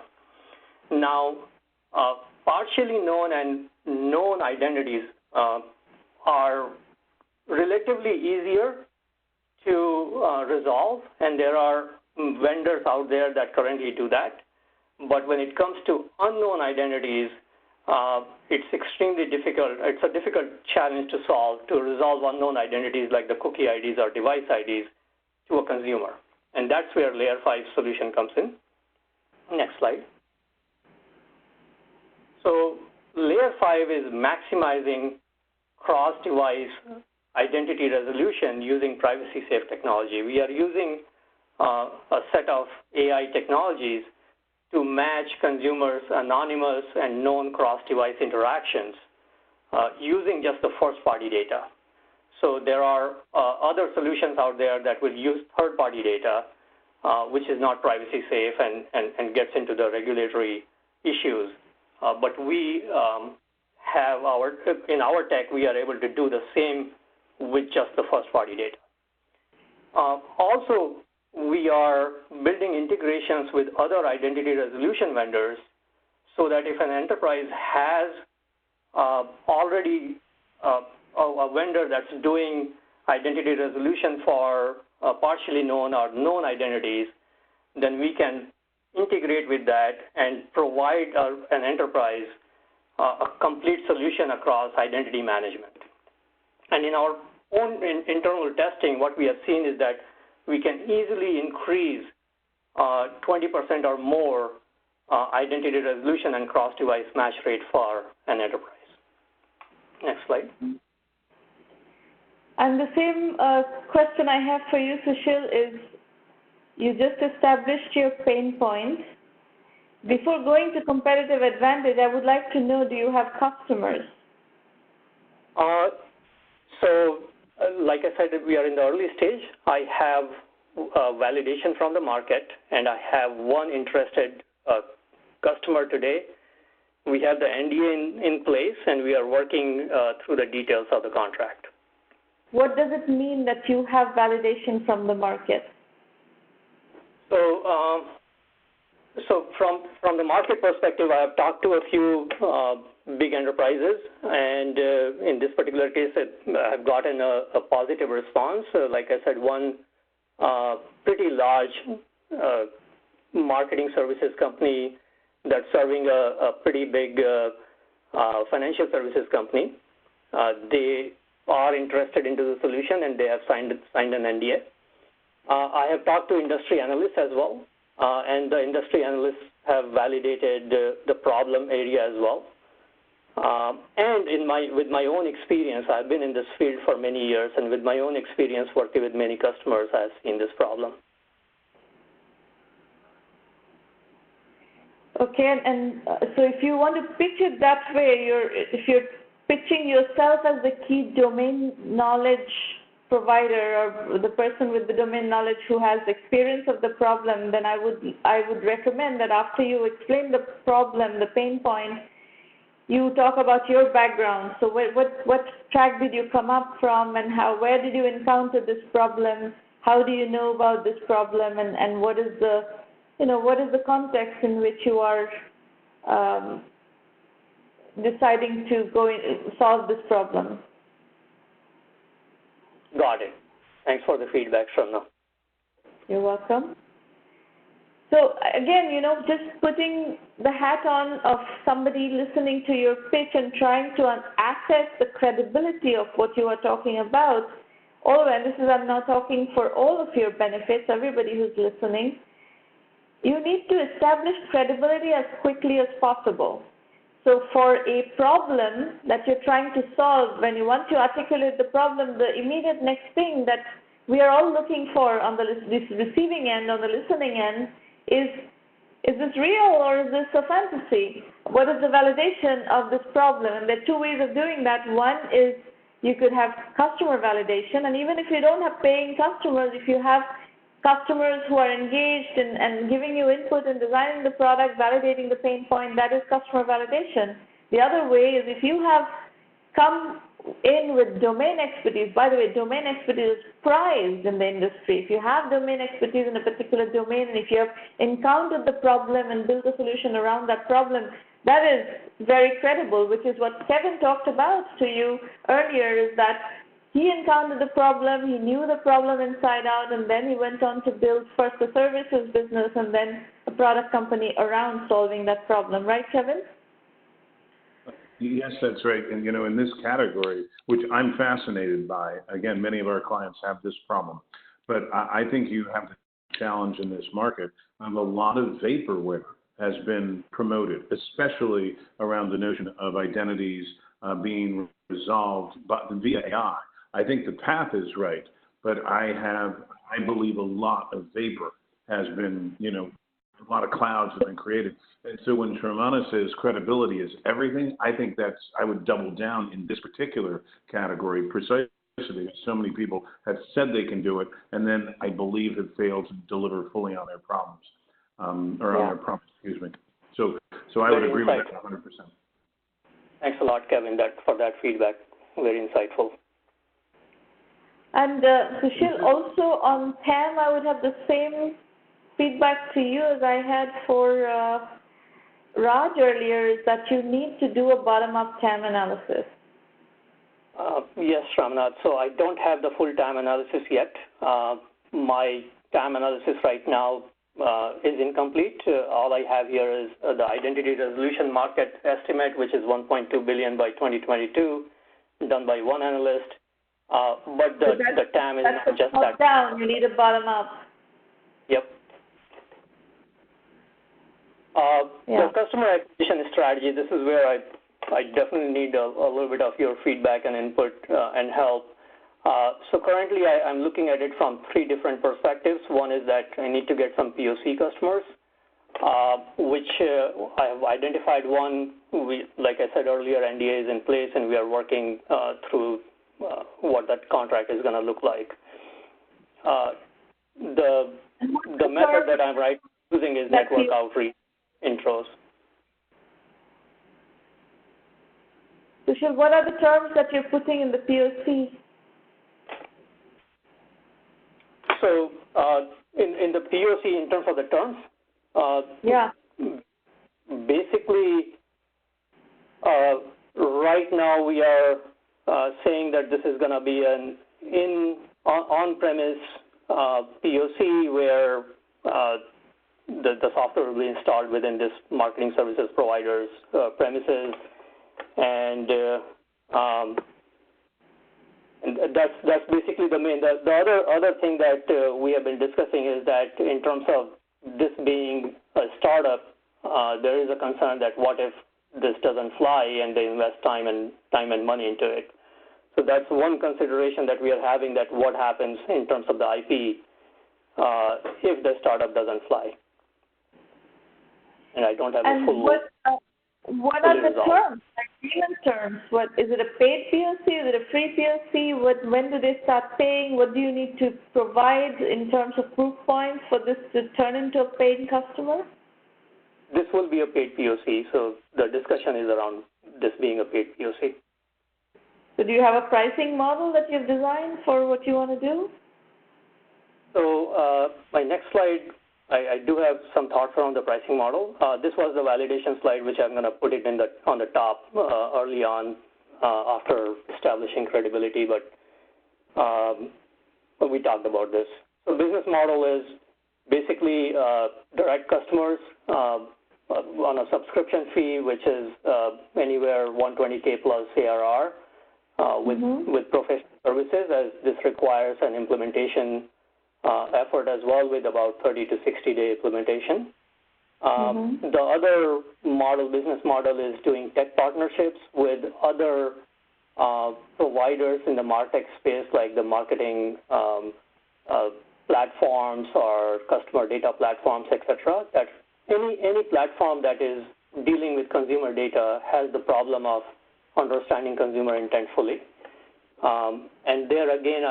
[SPEAKER 4] Now, partially known and known identities are relatively easier to resolve, and there are vendors out there that currently do that. But when it comes to unknown identities, it's extremely difficult. It's a difficult challenge to solve, to resolve unknown identities like the cookie IDs or device IDs to a consumer. And that's where LayerFive solution comes in. Next slide. So LayerFive is maximizing cross-device identity resolution using privacy-safe technology. We are using a set of AI technologies to match consumers' anonymous and known cross-device interactions using just the first-party data. So there are other solutions out there that will use third-party data, which is not privacy-safe and gets into the regulatory issues. But we have in our tech, we are able to do the same with just the first-party data. Also, we are building integrations with other identity resolution vendors so that if an enterprise has already a vendor that's doing identity resolution for partially known or known identities, then we can integrate with that and provide an enterprise a complete solution across identity management. And in our own internal testing, what we have seen is that we can easily increase 20% or more identity resolution and cross-device match rate for an enterprise. Next slide.
[SPEAKER 1] And the same question I have for you, Sushil, is you just established your pain point. Before going to competitive advantage, I would like to know, do you have customers?
[SPEAKER 4] Like I said, we are in the early stage. I have validation from the market, and I have one interested customer today. We have the NDA in place, and we are working through the details of the contract.
[SPEAKER 1] What does it mean that you have validation from the market?
[SPEAKER 4] So from the market perspective, I have talked to a few big enterprises, and in this particular case, I've gotten a positive response. Like I said, one pretty large marketing services company that's serving a pretty big financial services company. They are interested into the solution, and they have signed an NDA. I have talked to industry analysts as well, and the industry analysts have validated the problem area as well. And with my own experience, I've been in this field for many years, and with my own experience working with many customers, I've seen this problem.
[SPEAKER 1] Okay, and so if you want to pitch it that way, if you're pitching yourself as the key domain knowledge provider or the person with the domain knowledge who has experience of the problem, then I would recommend that after you explain the problem, the pain point, you talk about your background. So what track did you come up from, and where did you encounter this problem? How do you know about this problem, and what is the context in which you are deciding to solve this problem?
[SPEAKER 4] Got it. Thanks for the feedback, Shramna.
[SPEAKER 1] You're welcome. So again, just putting the hat on of somebody listening to your pitch and trying to assess the credibility of what you are talking about. I'm not talking for all of your benefits, everybody who's listening. You need to establish credibility as quickly as possible. So for a problem that you're trying to solve, when you want to articulate the problem, the immediate next thing that we are all looking for on the receiving end, on the listening end, is this real or is this a fantasy? What is the validation of this problem? And there are two ways of doing that. One is you could have customer validation, and even if you don't have paying customers, if you have customers who are engaged and giving you input in designing the product, validating the pain point, that is customer validation. The other way is if you have come in with domain expertise. By the way, domain expertise is prized in the industry. If you have domain expertise in a particular domain, and if you have encountered the problem and built a solution around that problem, that is very credible, which is what Kevin talked about to you earlier, is that he encountered the problem, he knew the problem inside out, and then he went on to build first a services business and then a product company around solving that problem. Right, Kevin?
[SPEAKER 2] Yes, that's right. And, in this category, which I'm fascinated by, again, many of our clients have this problem, but I think you have the challenge in this market of a lot of vaporware has been promoted, especially around the notion of identities being resolved via AI. I think the path is right, but I believe a lot of vapor has been, a lot of clouds have been created. And so when Shramana says credibility is everything, I think I would double down in this particular category precisely because so many people have said they can do it, and then I believe have failed to deliver fully on their problems, on their promise, excuse me. So I would agree with that 100%.
[SPEAKER 4] Thanks a lot, Kevin, for that feedback. Very insightful.
[SPEAKER 1] And Sushil, also on TAM, I would have the same feedback to you as I had for Raj earlier, is that you need to do a bottom-up TAM analysis.
[SPEAKER 4] Yes, Shramnath. So I don't have the full TAM analysis yet. My TAM analysis right now is incomplete. All I have here is the identity resolution market estimate, which is $1.2 billion by 2022, done by one analyst. but the TAM is not just that.
[SPEAKER 1] Down, you need a bottom up.
[SPEAKER 4] Yep. The customer acquisition strategy, this is where I definitely need a little bit of your feedback and input and help. So currently I'm looking at it from 3 different perspectives. One is that I need to get some POC customers, which I have identified one. Like I said earlier, NDA is in place and we are working through what that contract is going to look like. The method that I'm using is network outreach intros.
[SPEAKER 1] Sushil, what are the terms that you're putting in the POC?
[SPEAKER 4] So in the POC, in terms of the terms, basically, right now we are saying that this is going to be an on-premise POC where the software will be installed within this marketing services provider's premises, and that's basically the main. The other thing that we have been discussing is that in terms of this being a startup, there is a concern that what if this doesn't fly and they invest time and money into it. So that's one consideration that we are having, that what happens in terms of the IP if the startup doesn't fly. And I don't have a full.
[SPEAKER 1] What are the terms, agreement terms? What is it, a paid POC? Is it a free POC? When do they start paying? What do you need to provide in terms of proof points for this to turn into a paid customer?
[SPEAKER 4] This will be a paid POC, so the discussion is around this being a paid POC.
[SPEAKER 1] So do you have a pricing model that you've designed for what you want to do?
[SPEAKER 4] So my next slide, I do have some thoughts around the pricing model. This was the validation slide, which I'm going to put it on the top early on after establishing credibility, but we talked about this. So business model is basically direct customers on a subscription fee, which is anywhere 120K plus ARR with professional services, as this requires an implementation effort as well, with about 30 to 60-day implementation. The other business model is doing tech partnerships with other providers in the MarTech space, like the marketing platforms or customer data platforms, etc. That any platform that is dealing with consumer data has the problem of understanding consumer intent fully. And there again,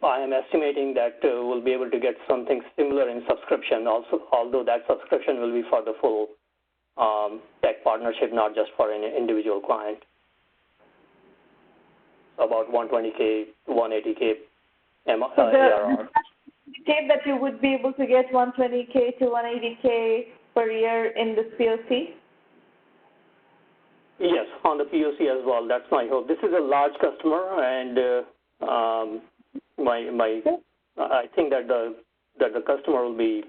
[SPEAKER 4] I am estimating that we'll be able to get something similar in subscription also, although that subscription will be for the full tech partnership, not just for an individual client. About 120K, 180K ARR.
[SPEAKER 1] That you would be able to get 120K to 180K per year in this POC?
[SPEAKER 4] Yes, on the POC as well. That's my hope. This is a large customer, and I think that the customer will be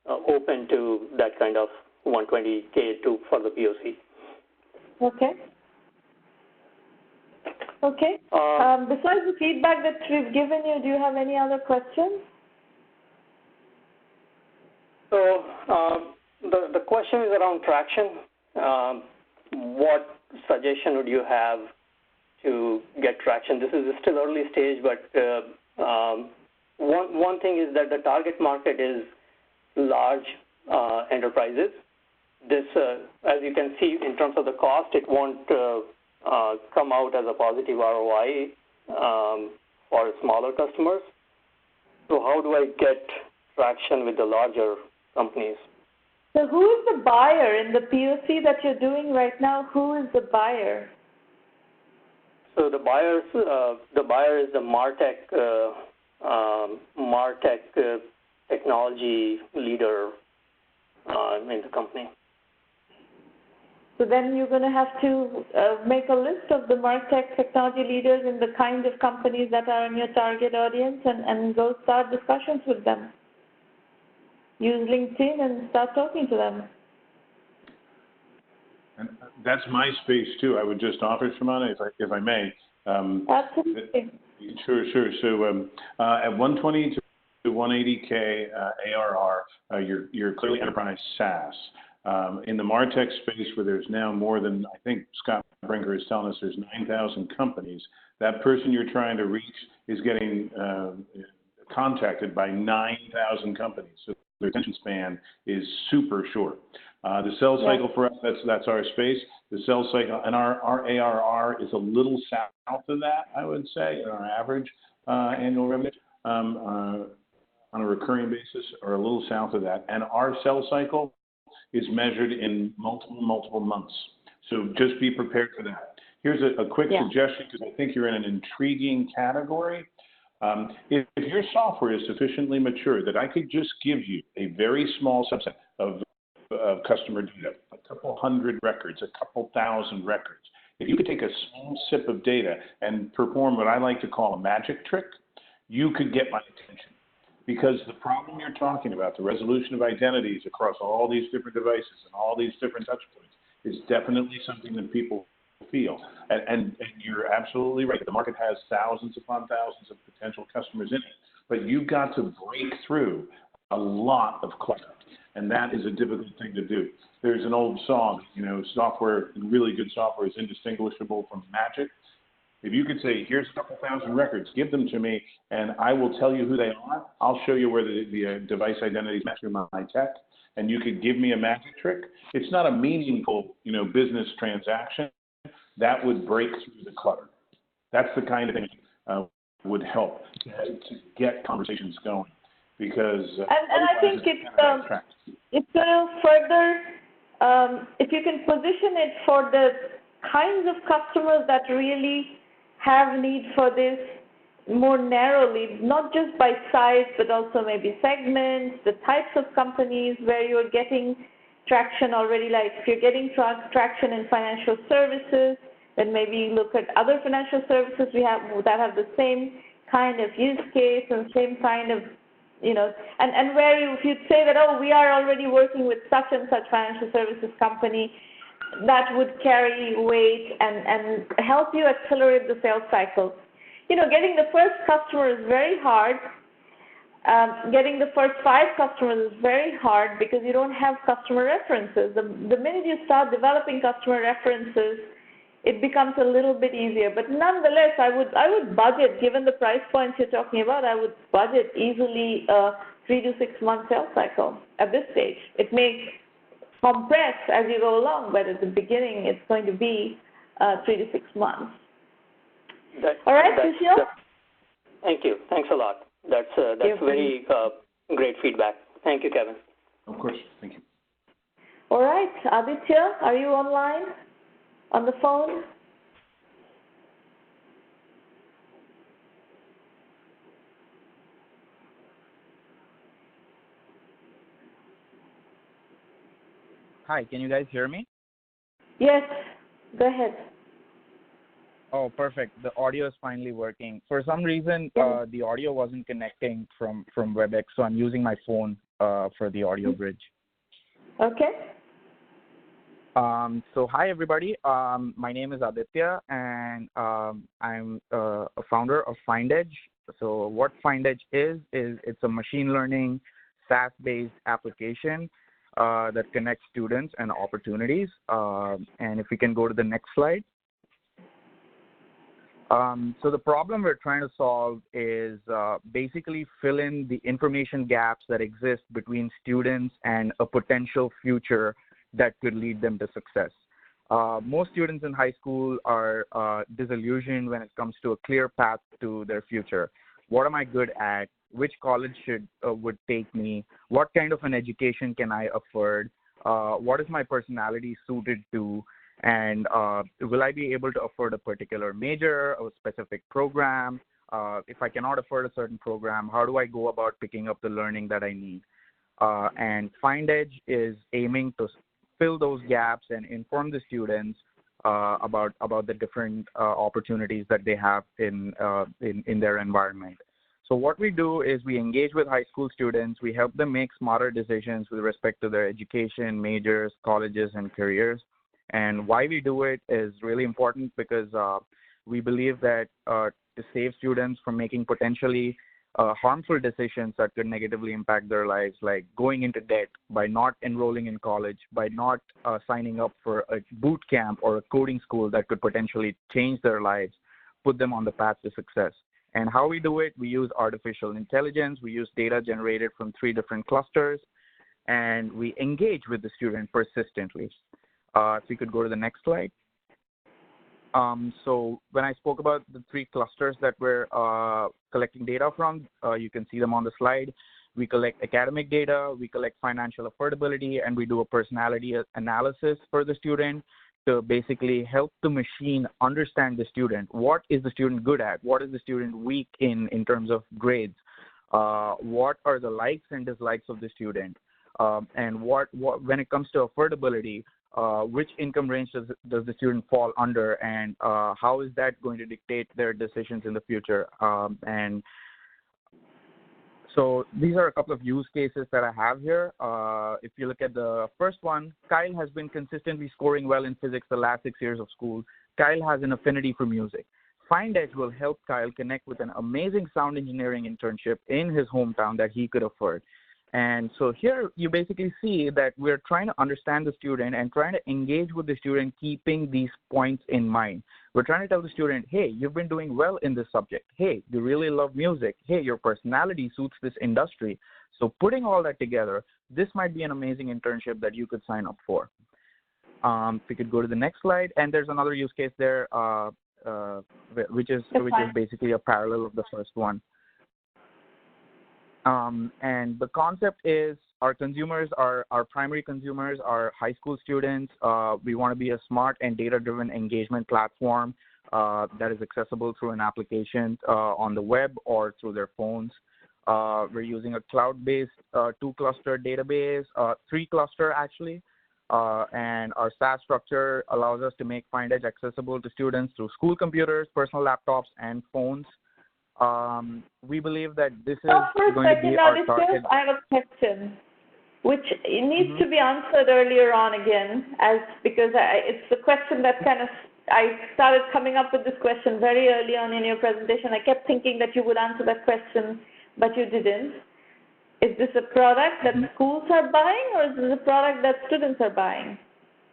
[SPEAKER 4] open to that kind of 120K for the POC.
[SPEAKER 1] Okay. Okay. Besides the feedback that we've given you, do you have any other questions?
[SPEAKER 4] So the question is around traction. What suggestion would you have to get traction? This is still early stage, but one thing is that the target market is large enterprises. This, as you can see, in terms of the cost, it won't come out as a positive ROI for smaller customers. So how do I get traction with the larger companies?
[SPEAKER 1] So who is the buyer in the POC that you're doing right now? Who is the buyer?
[SPEAKER 4] So the buyer is the MarTech technology leader in the company.
[SPEAKER 1] So then you're going to have to make a list of the MarTech technology leaders and the kinds of companies that are in your target audience, and go start discussions with them. Use LinkedIn and start talking to them.
[SPEAKER 2] And that's my space too. I would just offer, Shimana, if I may.
[SPEAKER 1] Absolutely.
[SPEAKER 2] Sure. So at 120 to 180K ARR, you're clearly enterprise SaaS. In the MarTech space, where there's now more than, I think Scott Brinker is telling us there's 9,000 companies, that person you're trying to reach is getting contacted by 9,000 companies. So their attention span is super short. The sales cycle for us, that's our space. The sales cycle, and our ARR is a little south of that, I would say, in our average annual revenue on a recurring basis, or a little south of that. And our sales cycle is measured in multiple months. So just be prepared for that. Here's a quick suggestion, because I think you're in an intriguing category. If your software is sufficiently mature that I could just give you a very small subset of customer data, a couple hundred records, a couple thousand records, if you could take a small sip of data and perform what I like to call a magic trick, you could get my attention. Because the problem you're talking about, the resolution of identities across all these different devices and all these different touch points, is definitely something that people feel. And you're absolutely right. The market has thousands upon thousands of potential customers in it, but you've got to break through a lot of clutter, and that is a difficult thing to do. There's an old song, software, really good software is indistinguishable from magic. If you could say, here's a couple thousand records, give them to me, and I will tell you who they are. I'll show you where the device identities match through my tech, and you could give me a magic trick. It's not a meaningful, business transaction. That would break through the clutter. That's the kind of thing that would help to get conversations going, because
[SPEAKER 1] and I think it's going to further, if you can position it for the kinds of customers that really have need for this more narrowly, not just by size, but also maybe segments, the types of companies where you're getting traction already. Like if you're getting traction in financial services, then maybe look at other financial services that have the same kind of use case and same kind of, and where if you'd say that, we are already working with such and such financial services company, that would carry weight and help you accelerate the sales cycle. Getting the first customer is very hard. Getting the first 5 customers is very hard because you don't have customer references. The minute you start developing customer references, it becomes a little bit easier. But nonetheless, I would budget, given the price points you're talking about, I would budget easily a 3 to 6 month sales cycle at this stage. It may compress as you go along, but at the beginning, it's going to be 3 to 6 months. All right, Sushil?
[SPEAKER 4] Thank you. Thanks a lot. That's very great feedback. Thank you, Kevin.
[SPEAKER 2] Of course. Thank you.
[SPEAKER 1] All right. Aditya, are you online on the phone?
[SPEAKER 5] Hi, can you guys hear me?
[SPEAKER 1] Yes, go ahead.
[SPEAKER 5] Oh, perfect. The audio is finally working. For some reason, the audio wasn't connecting from WebEx, so I'm using my phone for the audio bridge.
[SPEAKER 1] Okay.
[SPEAKER 5] So hi, everybody. My name is Aditya, and I'm a founder of Find-Edj. So what Find-Edj is it's a machine learning SaaS-based application that connects students and opportunities. And if we can go to the next slide. So the problem we're trying to solve is basically fill in the information gaps that exist between students and a potential future that could lead them to success. Most students in high school are disillusioned when it comes to a clear path to their future. What am I good at? Which college would take me? What kind of an education can I afford? What is my personality suited to? And will I be able to afford a particular major, a specific program? If I cannot afford a certain program, how do I go about picking up the learning that I need? And Find-Edj is aiming to fill those gaps and inform the students about the different opportunities that they have in their environment. So what we do is we engage with high school students. We help them make smarter decisions with respect to their education, majors, colleges, and careers. And why we do it is really important because we believe that to save students from making potentially harmful decisions that could negatively impact their lives, like going into debt by not enrolling in college, by not signing up for a boot camp or a coding school that could potentially change their lives, put them on the path to success. And how we do it, we use artificial intelligence, we use data generated from 3 different clusters, and we engage with the student persistently. If we could go to the next slide. So when I spoke about the 3 clusters that we're collecting data from, you can see them on the slide. We collect academic data, we collect financial affordability, and we do a personality analysis for the student to basically help the machine understand the student. What is the student good at? What is the student weak in terms of grades? What are the likes and dislikes of the student? And when it comes to affordability, which income range does the student fall under, and how is that going to dictate their decisions in the future? And so these are a couple of use cases that I have here. If you look at the first one, Kyle has been consistently scoring well in physics the last 6 years of school. Kyle has an affinity for music. Find-Edj will help Kyle connect with an amazing sound engineering internship in his hometown that he could afford. And so here you basically see that we're trying to understand the student and trying to engage with the student, keeping these points in mind. We're trying to tell the student, hey, you've been doing well in this subject. Hey, you really love music. Hey, your personality suits this industry. So putting all that together, this might be an amazing internship that you could sign up for. If we could go to the next slide, and there's another use case there, which is basically a parallel of the first one. And the concept is our primary consumers are high school students. We want to be a smart and data-driven engagement platform that is accessible through an application on the web or through their phones. We're using a cloud-based 2-cluster database, 3-cluster actually. And our SaaS structure allows us to make Find-Edj accessible to students through school computers, personal laptops, and phones. We believe that this is going to be our target.
[SPEAKER 1] I have a question, which needs to be answered earlier on again, because it's the question that I started coming up with this question very early on in your presentation. I kept thinking that you would answer that question, but you didn't. Is this a product that schools are buying, or is this a product that students are buying?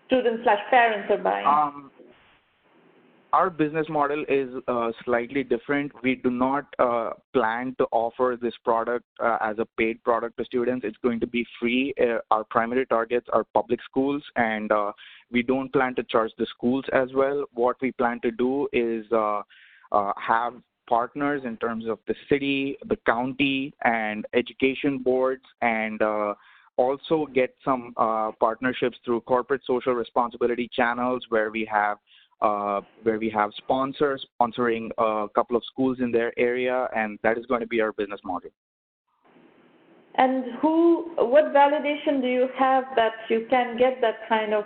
[SPEAKER 1] Students/parents are buying?
[SPEAKER 5] Our business model is slightly different. We do not plan to offer this product as a paid product to students. It's going to be free. Our primary targets are public schools, and we don't plan to charge the schools as well. What we plan to do is have partners in terms of the city, the county, and education boards, and also get some partnerships through corporate social responsibility channels where we have sponsors sponsoring a couple of schools in their area, and that is going to be our business model.
[SPEAKER 1] And what validation do you have that you can get that kind of?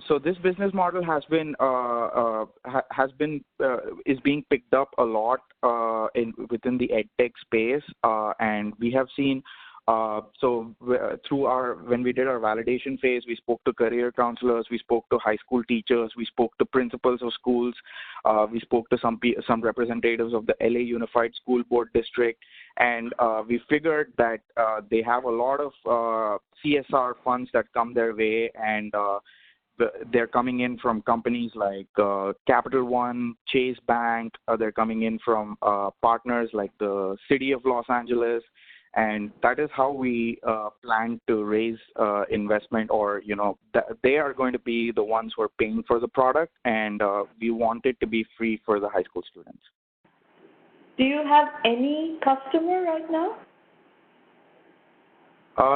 [SPEAKER 5] So this business model is being picked up a lot within the edtech space, and we have seen. When we did our validation phase, we spoke to career counselors, we spoke to high school teachers, we spoke to principals of schools, we spoke to some representatives of the LA Unified School Board District, and we figured that they have a lot of CSR funds that come their way, and they're coming in from companies like Capital One, Chase Bank. They're coming in from partners like the City of Los Angeles. And that is how we plan to raise investment, or, they are going to be the ones who are paying for the product, and we want it to be free for the high school students.
[SPEAKER 1] Do you have any customer right now?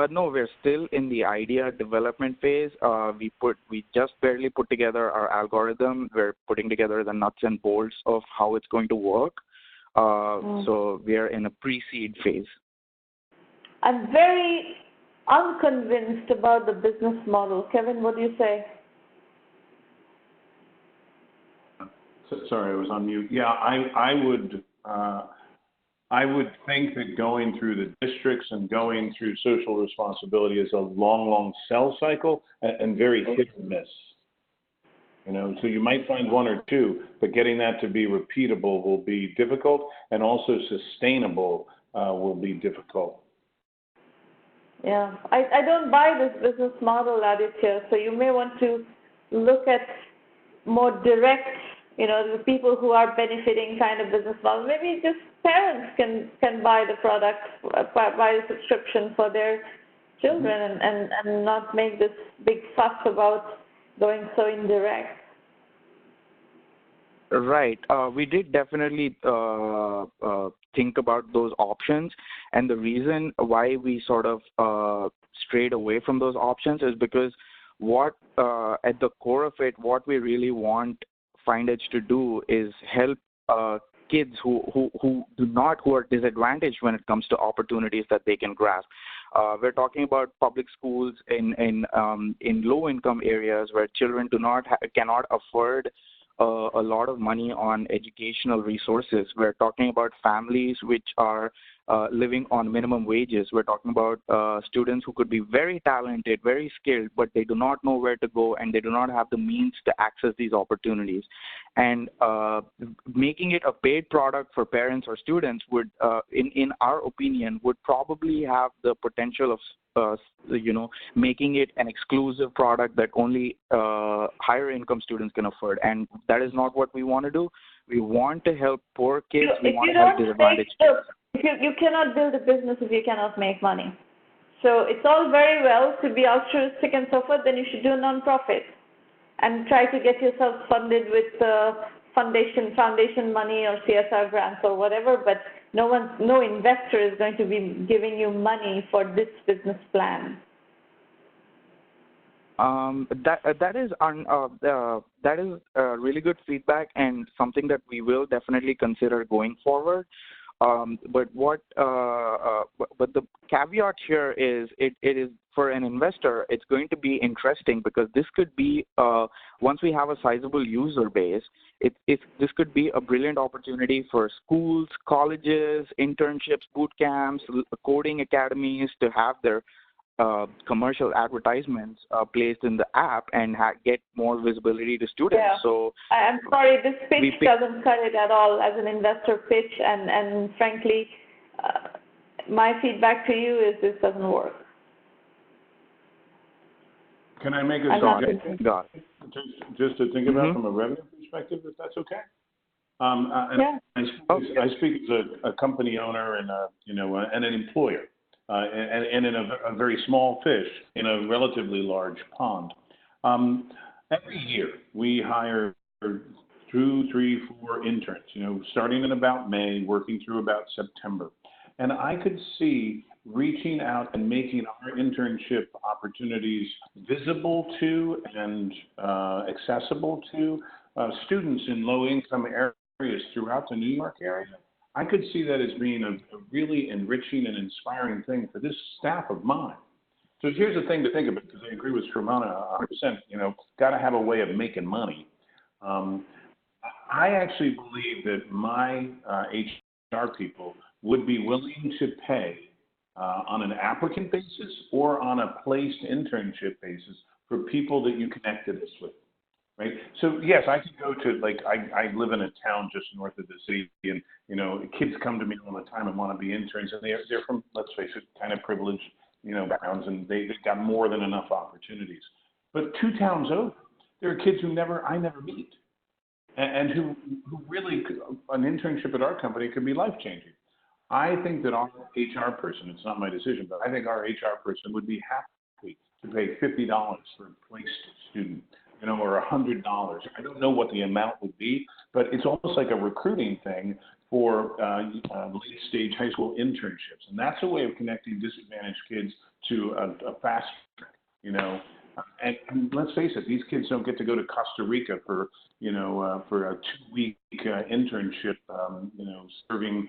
[SPEAKER 5] No, we're still in the idea development phase. We just barely put together our algorithm. We're putting together the nuts and bolts of how it's going to work. So we are in a pre-seed phase.
[SPEAKER 1] I'm very unconvinced about the business model. Kevin, what do you say? Sorry,
[SPEAKER 2] I was on mute. Yeah, I I would think that going through the districts and going through social responsibility is a long sell cycle and very hit and miss. You know, so you might find one or two, but getting that to be repeatable will be difficult, and also sustainable will be difficult.
[SPEAKER 1] Yeah, I don't buy this business model, Aditya. So you may want to look at more direct, you know, the people who are benefiting kind of business model. Maybe just parents can buy the product, buy the subscription for their children, and not make this big fuss about going so indirect.
[SPEAKER 5] Right. We did definitely think about those options, and the reason why we sort of strayed away from those options is because what at the core of it, what we really want Find-Edj to do is help kids who are disadvantaged when it comes to opportunities that they can grasp. We're talking about public schools in low-income areas where children cannot afford a lot of money on educational resources. We're talking about families which are living on minimum wages. We're talking about students who could be very talented, very skilled, but they do not know where to go, and they do not have the means to access these opportunities. And making it a paid product for parents or students would, in our opinion, would probably have the potential of making it an exclusive product that only higher income students can afford. And that is not what we want to do. We want to help poor kids. We want to help disadvantaged kids.
[SPEAKER 1] You cannot build a business if you cannot make money. So it's all very well to be altruistic and so forth, then you should do a non-profit and try to get yourself funded with foundation money or CSR grants or whatever, but no investor is going to be giving you money for this business plan.
[SPEAKER 5] That is really good feedback and something that we will definitely consider going forward. But the caveat here is it is for an investor, it's going to be interesting because this could be once we have a sizable user base, this could be a brilliant opportunity for schools, colleges, internships, boot camps, coding academies to have their commercial advertisements placed in the app and get more visibility to students.
[SPEAKER 1] Yeah.
[SPEAKER 5] So
[SPEAKER 1] I'm sorry, this pitch doesn't cut it at all as an investor pitch, and frankly, my feedback to you is this doesn't work.
[SPEAKER 2] Can I make a suggestion? Just to think about from a revenue perspective, if that's okay. I speak as a company owner and and an employer. And in a very small fish in a relatively large pond. Every year we hire 2, 3, 4 interns, starting in about May, working through about September. And I could see reaching out and making our internship opportunities visible to and accessible to students in low-income areas throughout the New York area. I could see that as being a really enriching and inspiring thing for this staff of mine. So here's the thing to think about, because I agree with Shramana 100%, got to have a way of making money. I actually believe that my HR people would be willing to pay on an applicant basis or on a placed internship basis for people that you connected us with. Right. So yes, I could go to I live in a town just north of the city, and kids come to me all the time and want to be interns, and they're from, let's face it, kind of privileged backgrounds, and they've got more than enough opportunities. But 2 towns over, there are kids who I never meet, and who really an internship at our company could be life changing. I think that our HR person, it's not my decision, but I think our HR person would be happy to pay $50 for a placed student. Or $100. I don't know what the amount would be, but it's almost like a recruiting thing for late-stage high school internships, and that's a way of connecting disadvantaged kids to a fast track. And let's face it, these kids don't get to go to Costa Rica for a 2-week internship, serving,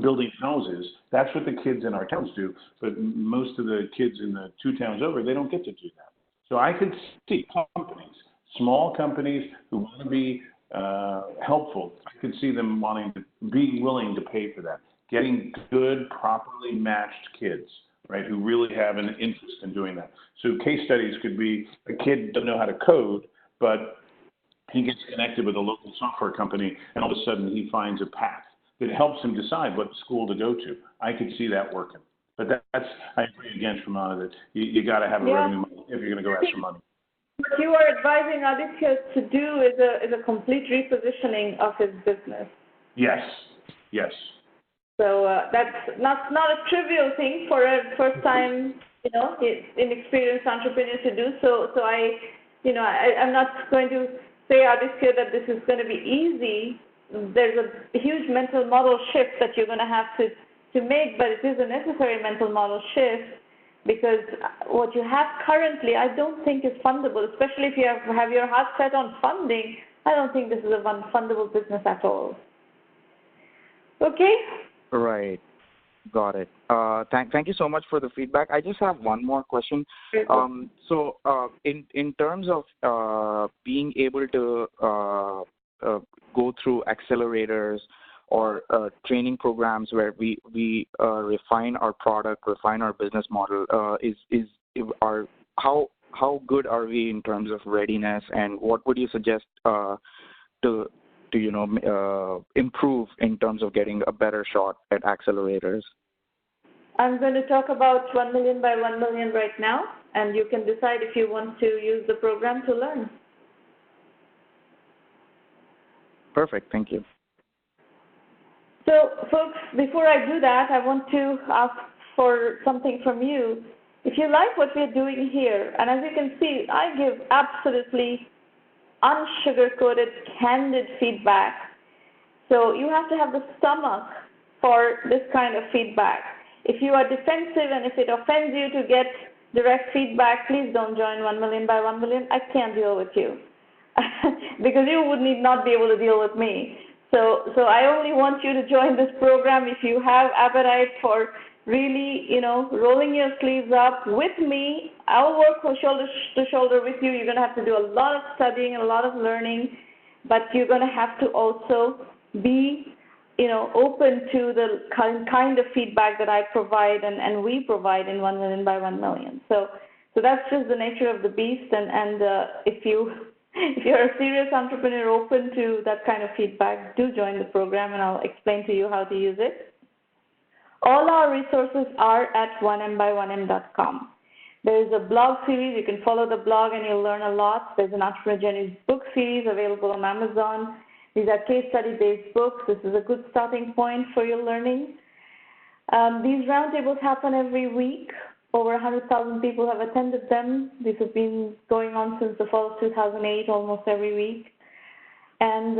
[SPEAKER 2] building houses. That's what the kids in our towns do, but most of the kids in the 2 towns over, they don't get to do that. So I could see companies, small companies who want to be helpful. I could see them being willing to pay for that. getting good, properly matched kids, right, who really have an interest in doing that. So case studies could be a kid doesn't know how to code, but he gets connected with a local software company, and all of a sudden he finds a path that helps him decide what school to go to. I could see that working. But that's, I agree again, Shramana, that you got to have a revenue model if you're going to go ask for money.
[SPEAKER 1] What you are advising Aditya to do is a complete repositioning of his business.
[SPEAKER 2] Yes, yes.
[SPEAKER 1] So that's not a trivial thing for a first-time, inexperienced entrepreneur to do. So I'm not going to say, Aditya, that this is going to be easy. There's a huge mental model shift that you're going to have to make, but it is a necessary mental model shift, because what you have currently, I don't think is fundable, especially if you have your heart set on funding. I don't think this is a fundable business at all. Okay?
[SPEAKER 5] Right. Got it. Thank you so much for the feedback. I just have one more question. So in terms of being able to go through accelerators or training programs where we refine our product, refine our business model, how good are we in terms of readiness, and what would you suggest to improve in terms of getting a better shot at accelerators?
[SPEAKER 1] I'm going to talk about 1Mby1M right now, and you can decide if you want to use the program to learn.
[SPEAKER 5] Perfect. Thank you.
[SPEAKER 1] So, folks, before I do that, I want to ask for something from you. If you like what we're doing here, and as you can see, I give absolutely unsugar-coated, candid feedback. So you have to have the stomach for this kind of feedback. If you are defensive and if it offends you to get direct feedback, please don't join 1Mby1M. I can't deal with you because you would not be able to deal with me. So I only want you to join this program if you have appetite for really, rolling your sleeves up with me. I'll work shoulder to shoulder with you. You're going to have to do a lot of studying and a lot of learning, but you're going to have to also be, open to the kind of feedback that I provide and we provide in 1Mby1M. So that's just the nature of the beast. And if you're a serious entrepreneur open to that kind of feedback, do join the program, and I'll explain to you how to use it. All our resources are at 1Mby1M.com. There is a blog series. You can follow the blog and you'll learn a lot. There's an Entrepreneur Journeys book series available on Amazon. These are case study-based books. This is a good starting point for your learning. These roundtables happen every week. Over 100,000 people have attended them. These have been going on since the fall of 2008, almost every week. And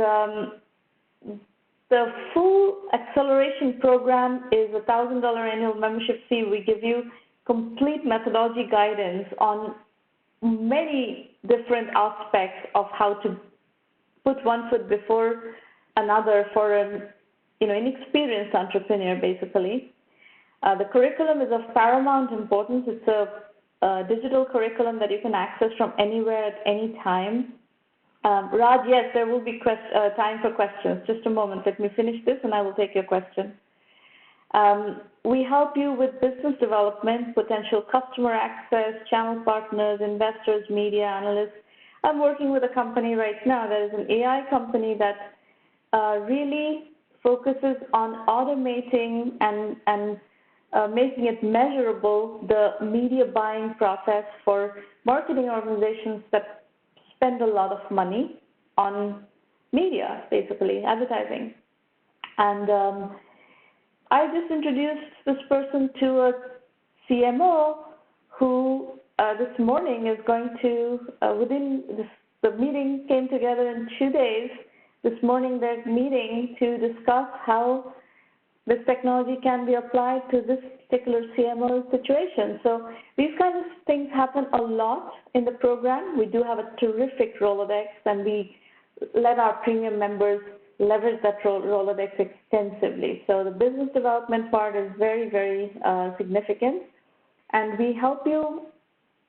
[SPEAKER 1] the full acceleration program is a $1,000 annual membership fee. We give you complete methodology guidance on many different aspects of how to put one foot before another for an inexperienced entrepreneur, basically. The curriculum is of paramount importance. It's a digital curriculum that you can access from anywhere at any time. Raj, yes, there will be time for questions. Just a moment. Let me finish this and I will take your question. We help you with business development, potential customer access, channel partners, investors, media, analysts. I'm working with a company right now that is an AI company that really focuses on automating and making it measurable, the media buying process for marketing organizations that spend a lot of money on media, basically, advertising. And I just introduced this person to a CMO who this morning is going to, the meeting came together in 2 days. This morning they're meeting to discuss how this technology can be applied to this particular CMO situation. So these kinds of things happen a lot in the program. We do have a terrific Rolodex, and we let our premium members leverage that Rolodex extensively. So the business development part is very, very significant. And we help you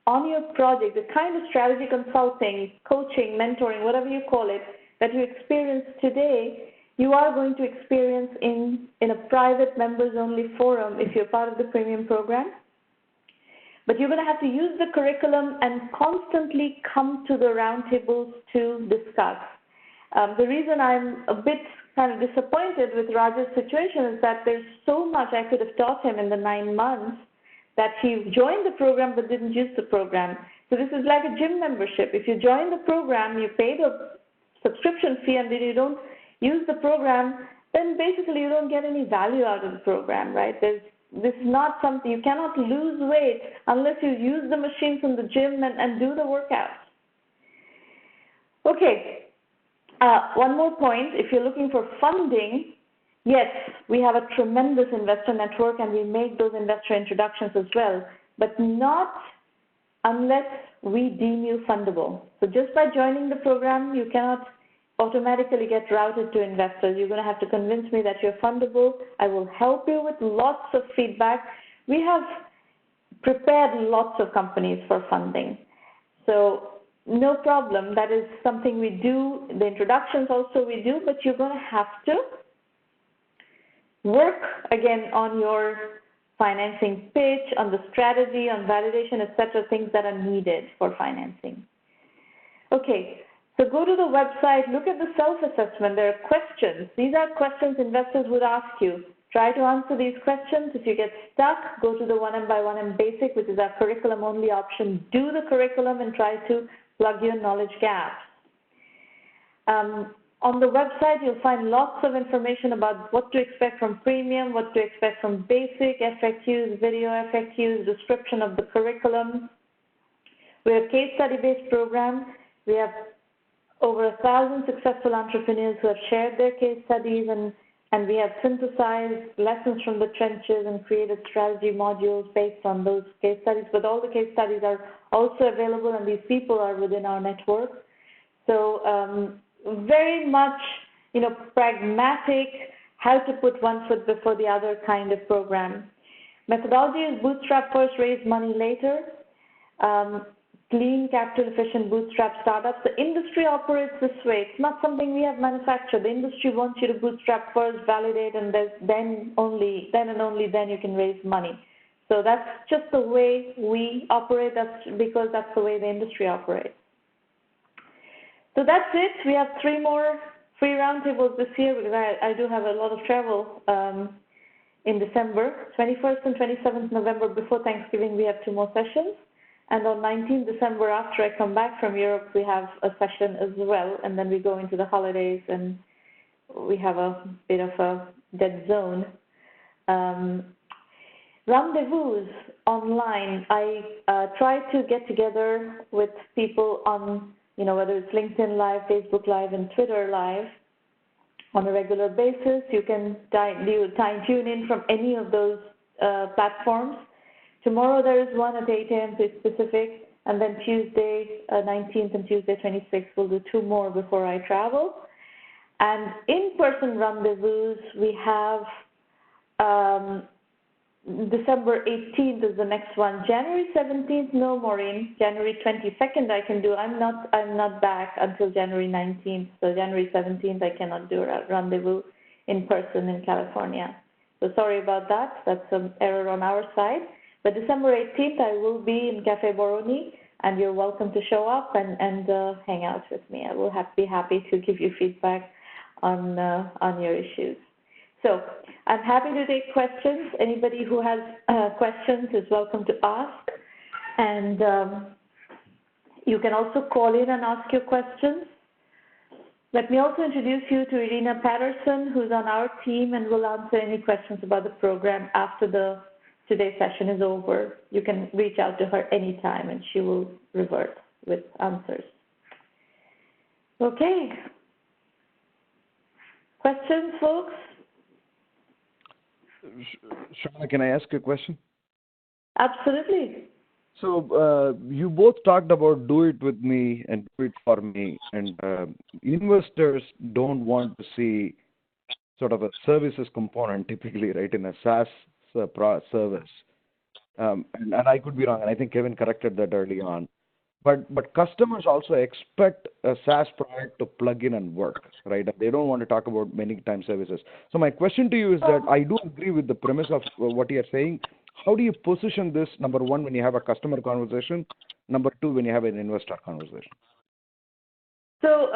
[SPEAKER 1] on your project, the kind of strategy consulting, coaching, mentoring, whatever you call it, that you experience today, you are going to experience in a private members-only forum if you're part of the premium program. But you're going to have to use the curriculum and constantly come to the roundtables to discuss. The reason I'm a bit kind of disappointed with Raj's situation is that there's so much I could have taught him in the 9 months that he joined the program but didn't use the program. So this is like a gym membership. If you join the program, you pay the subscription fee, and then you don't use the program, then basically you don't get any value out of the program, right? This is not something, you cannot lose weight unless you use the machines in the gym and do the workouts. Okay, one more point. If you're looking for funding, yes, we have a tremendous investor network and we make those investor introductions as well, but not unless we deem you fundable. So just by joining the program, you cannot automatically get routed to investors. You're going to have to convince me that you're fundable. I will help you with lots of feedback. We have prepared lots of companies for funding. So no problem. That is something we do. The introductions also we do, but you're going to have to work again on your financing pitch, on the strategy, on validation, etc., things that are needed for financing. Okay, so go to the website, look at the self-assessment. There are questions. These are questions investors would ask you. Try to answer these questions. If you get stuck, go to the 1M by1M basic, which is our curriculum-only option. Do the curriculum and try to plug your knowledge gaps. On the website, you'll find lots of information about what to expect from premium, what to expect from basic, FAQs, video FAQs, description of the curriculum. We're a case study-based program. We have over 1,000 successful entrepreneurs who have shared their case studies, and we have synthesized lessons from the trenches and created strategy modules based on those case studies. But all the case studies are also available, and these people are within our network. So very much, pragmatic, how to put one foot before the other kind of program. Methodology is bootstrap first, raise money later. Clean, capital-efficient bootstrap startups. The industry operates this way. It's not something we have manufactured. The industry wants you to bootstrap first, validate, and then and only then you can raise money. So that's just the way we operate. That's because that's the way the industry operates. So that's it. We have 3 more free roundtables this year because I do have a lot of travel in December. 21st and 27th November before Thanksgiving, we have 2 more sessions. And on 19th December, after I come back from Europe, we have a session as well. And then we go into the holidays and we have a bit of a dead zone. Rendezvous online. I try to get together with people on, whether it's LinkedIn Live, Facebook Live, and Twitter Live on a regular basis. You can tune in from any of those platforms. Tomorrow there is one at 8 a.m. Pacific, and then Tuesday 19th and Tuesday 26th we'll do 2 more before I travel. And in-person rendezvous we have December 18th is the next one. January 17th, no, Maureen. January 22nd I can do. I'm not back until January 19th, so January 17th I cannot do a rendezvous in person in California. So sorry about that. That's an error on our side. But December 18th, I will be in Cafe Boroni, and you're welcome to show up and hang out with me. I will be happy to give you feedback on your issues. So I'm happy to take questions. Anybody who has questions is welcome to ask. And you can also call in and ask your questions. Let me also introduce you to Irina Patterson, who's on our team and will answer any questions about the program after today's session is over. You can reach out to her anytime and she will revert with answers. Okay. Questions, folks?
[SPEAKER 3] Shana, can I ask you a question?
[SPEAKER 1] Absolutely.
[SPEAKER 3] So you both talked about do it with me and do it for me. And investors don't want to see sort of a services component typically, right, in a SaaS service. And I could be wrong, and I think Kevin corrected that early on. But customers also expect a SaaS product to plug in and work, right? They don't want to talk about many time services. So my question to you is that I do agree with the premise of what you're saying. How do you position this, number one, when you have a customer conversation? Number two, when you have an investor conversation?
[SPEAKER 1] So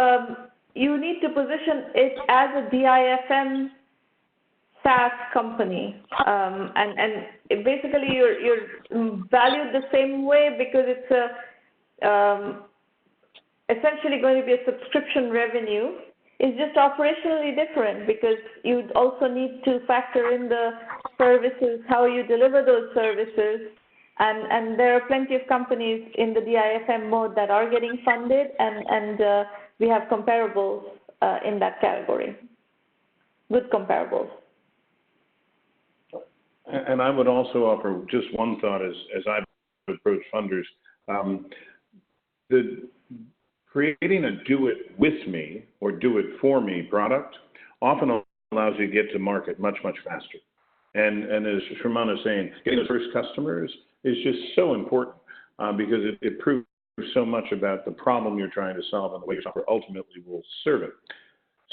[SPEAKER 1] you need to position it as a DIFM SaaS company, and basically you're valued the same way because it's essentially going to be a subscription revenue. It's just operationally different because you also need to factor in the services, how you deliver those services, and there are plenty of companies in the DIFM mode that are getting funded, and we have comparables in that category, good comparables.
[SPEAKER 2] And I would also offer just one thought as I approach funders. Creating a do it with me or do it for me product often allows you to get to market much, much faster. And as Fremont is saying, getting those first customers is just so important because it proves so much about the problem you're trying to solve and the way your software ultimately will serve it.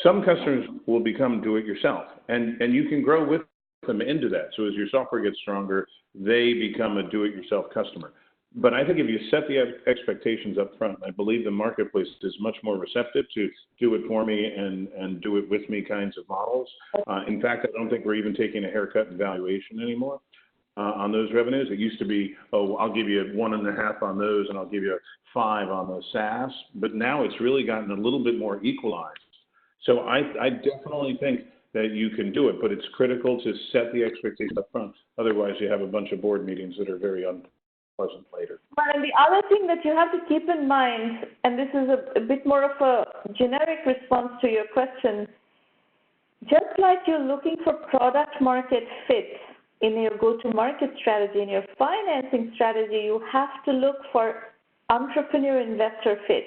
[SPEAKER 2] Some customers will become do it yourself, and you can grow with them into that. So as your software gets stronger, they become a do it yourself customer. But I think if you set the expectations up front, I believe the marketplace is much more receptive to do it for me and do it with me kinds of models. In fact, I don't think we're even taking a haircut in valuation anymore on those revenues. It used to be, oh, I'll give you 1.5 on those and I'll give you 5 on the SaaS. But now it's really gotten a little bit more equalized. So I definitely think that you can do it, but it's critical to set the expectations up front. Otherwise, you have a bunch of board meetings that are very unpleasant later.
[SPEAKER 1] Well, and the other thing that you have to keep in mind, and this is a bit more of a generic response to your question, just like you're looking for product market fit in your go-to-market strategy, in your financing strategy, you have to look for entrepreneur-investor fit.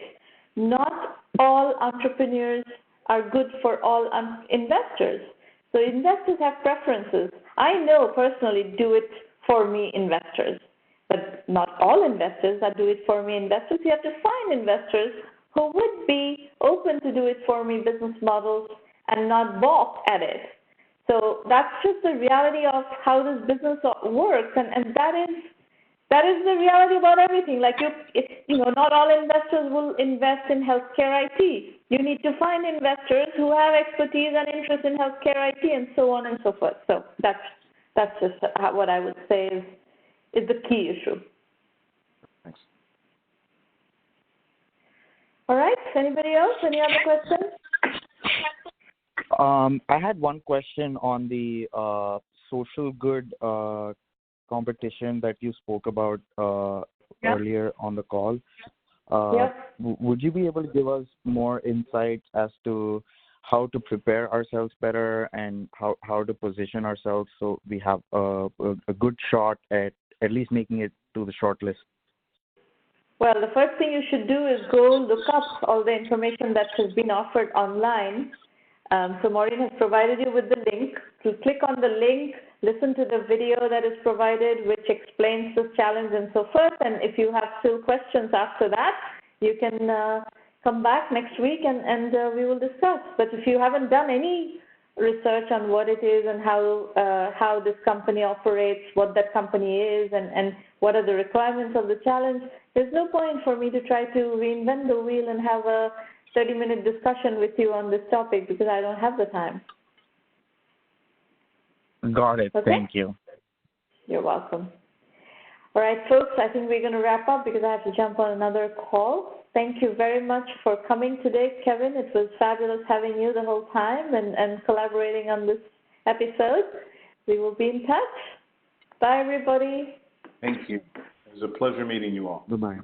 [SPEAKER 1] Not all entrepreneurs are good for all investors. So investors have preferences. I know personally do-it-for-me investors, but not all investors are do-it-for-me investors. You have to find investors who would be open to do-it-for-me business models and not balk at it. So that's just the reality of how this business works, and that is the reality about everything. Like not all investors will invest in healthcare IT. You need to find investors who have expertise and interest in healthcare IT, and so on and so forth. So that's just what I would say is the key issue.
[SPEAKER 3] Thanks.
[SPEAKER 1] All right. Anybody else? Any other questions?
[SPEAKER 5] I had one question on the social good competition that you spoke about earlier on the call. Would you be able to give us more insights as to how to prepare ourselves better and how to position ourselves so we have a good shot at least making it to the short list?
[SPEAKER 1] Well, the first thing you should do is go look up all the information that has been offered online. So Maureen has provided you with the link. So click on the link, listen to the video that is provided, which explains this challenge and so forth. And if you have still questions after that, you can come back next week and we will discuss. But if you haven't done any research on what it is and how this company operates, what that company is, and what are the requirements of the challenge, there's no point for me to try to reinvent the wheel and have a 30-minute discussion with you on this topic because I don't have the time.
[SPEAKER 5] Got it.
[SPEAKER 1] Okay?
[SPEAKER 5] Thank you.
[SPEAKER 1] You're welcome. All right, folks, I think we're going to wrap up because I have to jump on another call. Thank you very much for coming today, Kevin. It was fabulous having you the whole time and collaborating on this episode. We will be in touch. Bye, everybody.
[SPEAKER 2] Thank you. It was a pleasure meeting you all.
[SPEAKER 3] Bye-bye.